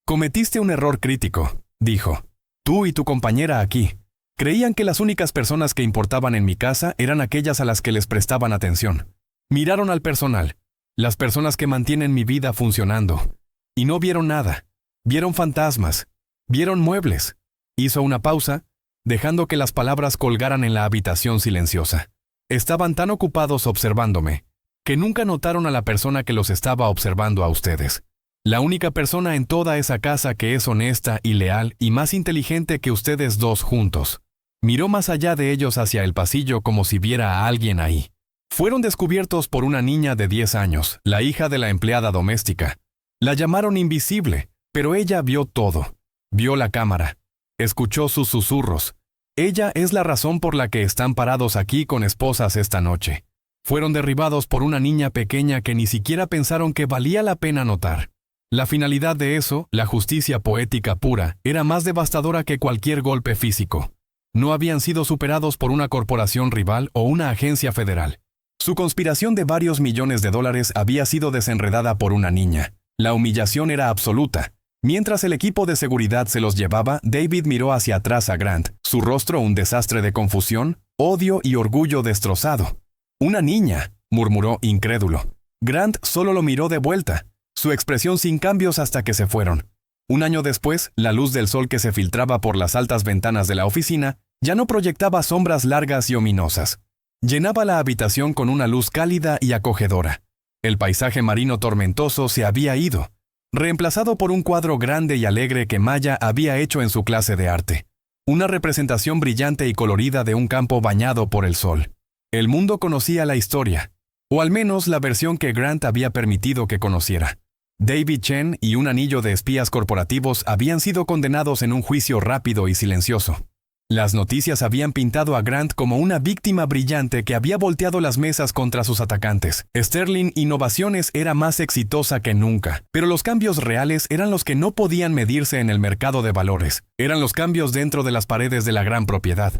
«Cometiste un error crítico», dijo. «Tú y tu compañera aquí. Creían que las únicas personas que importaban en mi casa eran aquellas a las que les prestaban atención. Miraron al personal, las personas que mantienen mi vida funcionando. Y no vieron nada. Vieron fantasmas. Vieron muebles». Hizo una pausa, dejando que las palabras colgaran en la habitación silenciosa. Estaban tan ocupados observándome, que nunca notaron a la persona que los estaba observando a ustedes. La única persona en toda esa casa que es honesta y leal y más inteligente que ustedes dos juntos. Miró más allá de ellos hacia el pasillo como si viera a alguien ahí. Fueron descubiertos por una niña de 10 años, la hija de la empleada doméstica. La llamaron invisible, pero ella vio todo. Vio la cámara. Escuchó sus susurros. Ella es la razón por la que están parados aquí con esposas esta noche. Fueron derribados por una niña pequeña que ni siquiera pensaron que valía la pena notar. La finalidad de eso, la justicia poética pura, era más devastadora que cualquier golpe físico. No habían sido superados por una corporación rival o una agencia federal. Su conspiración de varios millones de dólares había sido desenredada por una niña. La humillación era absoluta. Mientras el equipo de seguridad se los llevaba, David miró hacia atrás a Grant, su rostro un desastre de confusión, odio y orgullo destrozado. «Una niña», murmuró incrédulo. Grant solo lo miró de vuelta, su expresión sin cambios hasta que se fueron. Un año después, la luz del sol que se filtraba por las altas ventanas de la oficina ya no proyectaba sombras largas y ominosas. Llenaba la habitación con una luz cálida y acogedora. El paisaje marino tormentoso se había ido, reemplazado por un cuadro grande y alegre que Maya había hecho en su clase de arte. Una representación brillante y colorida de un campo bañado por el sol. El mundo conocía la historia, o al menos la versión que Grant había permitido que conociera. David Chen y un anillo de espías corporativos habían sido condenados en un juicio rápido y silencioso. Las noticias habían pintado a Grant como una víctima brillante que había volteado las mesas contra sus atacantes. Sterling Innovaciones era más exitosa que nunca, pero los cambios reales eran los que no podían medirse en el mercado de valores. Eran los cambios dentro de las paredes de la gran propiedad.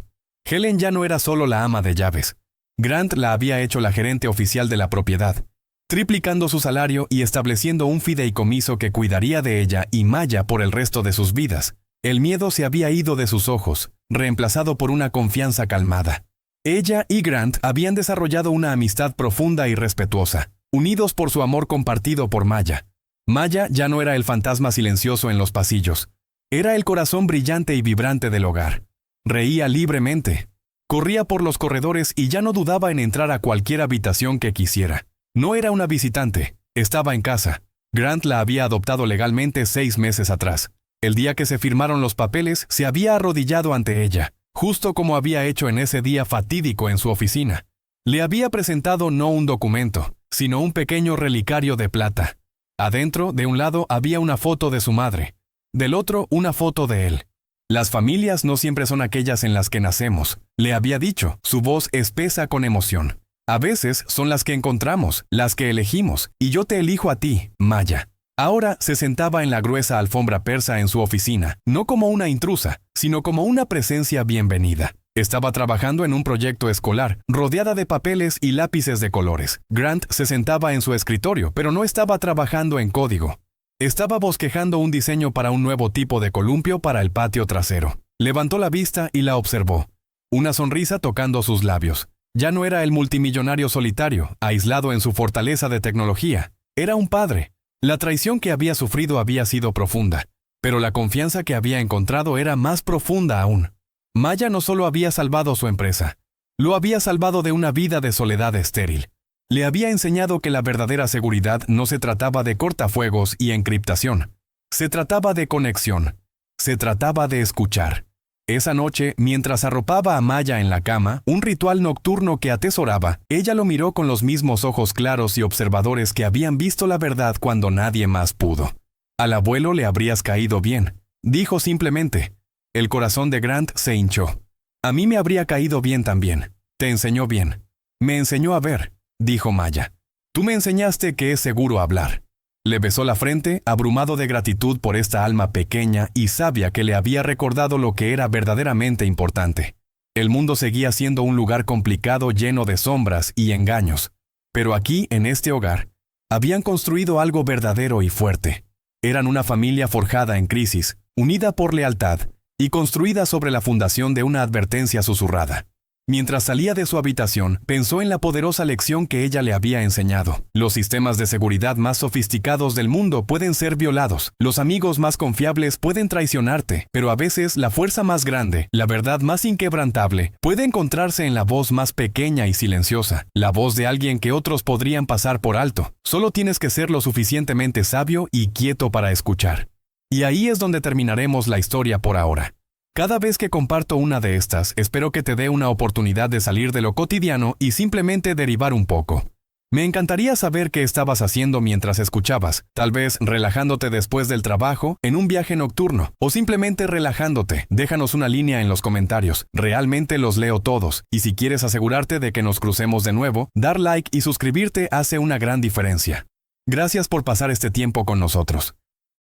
Helen ya no era solo la ama de llaves. Grant la había hecho la gerente oficial de la propiedad, triplicando su salario y estableciendo un fideicomiso que cuidaría de ella y Maya por el resto de sus vidas. El miedo se había ido de sus ojos, reemplazado por una confianza calmada. Ella y Grant habían desarrollado una amistad profunda y respetuosa, unidos por su amor compartido por Maya. Maya ya no era el fantasma silencioso en los pasillos. Era el corazón brillante y vibrante del hogar. Reía libremente. Corría por los corredores y ya no dudaba en entrar a cualquier habitación que quisiera. No era una visitante, estaba en casa. Grant la había adoptado legalmente 6 meses atrás. El día que se firmaron los papeles, se había arrodillado ante ella, justo como había hecho en ese día fatídico en su oficina. Le había presentado no un documento, sino un pequeño relicario de plata. Adentro, de un lado, había una foto de su madre, del otro, una foto de él. «Las familias no siempre son aquellas en las que nacemos», le había dicho, su voz espesa con emoción. «A veces son las que encontramos, las que elegimos, y yo te elijo a ti, Maya». Ahora se sentaba en la gruesa alfombra persa en su oficina, no como una intrusa, sino como una presencia bienvenida. Estaba trabajando en un proyecto escolar, rodeada de papeles y lápices de colores. Grant se sentaba en su escritorio, pero no estaba trabajando en código. Estaba bosquejando un diseño para un nuevo tipo de columpio para el patio trasero. Levantó la vista y la observó. Una sonrisa tocando sus labios. Ya no era el multimillonario solitario, aislado en su fortaleza de tecnología. Era un padre. La traición que había sufrido había sido profunda, pero la confianza que había encontrado era más profunda aún. Maya no solo había salvado su empresa, lo había salvado de una vida de soledad estéril. Le había enseñado que la verdadera seguridad no se trataba de cortafuegos y encriptación. Se trataba de conexión. Se trataba de escuchar. Esa noche, mientras arropaba a Maya en la cama, un ritual nocturno que atesoraba, ella lo miró con los mismos ojos claros y observadores que habían visto la verdad cuando nadie más pudo. Al abuelo le habrías caído bien, dijo simplemente. El corazón de Grant se hinchó. A mí me habría caído bien también. Te enseñó bien. Me enseñó a ver, dijo Maya. Tú me enseñaste que es seguro hablar. Le besó la frente, abrumado de gratitud por esta alma pequeña y sabia que le había recordado lo que era verdaderamente importante. El mundo seguía siendo un lugar complicado lleno de sombras y engaños. Pero aquí, en este hogar, habían construido algo verdadero y fuerte. Eran una familia forjada en crisis, unida por lealtad, y construida sobre la fundación de una advertencia susurrada. Mientras salía de su habitación, pensó en la poderosa lección que ella le había enseñado. Los sistemas de seguridad más sofisticados del mundo pueden ser violados. Los amigos más confiables pueden traicionarte, pero a veces la fuerza más grande, la verdad más inquebrantable, puede encontrarse en la voz más pequeña y silenciosa, la voz de alguien que otros podrían pasar por alto. Solo tienes que ser lo suficientemente sabio y quieto para escuchar. Y ahí es donde terminaremos la historia por ahora. Cada vez que comparto una de estas, espero que te dé una oportunidad de salir de lo cotidiano y simplemente derivar un poco. Me encantaría saber qué estabas haciendo mientras escuchabas, tal vez relajándote después del trabajo, en un viaje nocturno, o simplemente relajándote. Déjanos una línea en los comentarios, realmente los leo todos, y si quieres asegurarte de que nos crucemos de nuevo, dar like y suscribirte hace una gran diferencia. Gracias por pasar este tiempo con nosotros.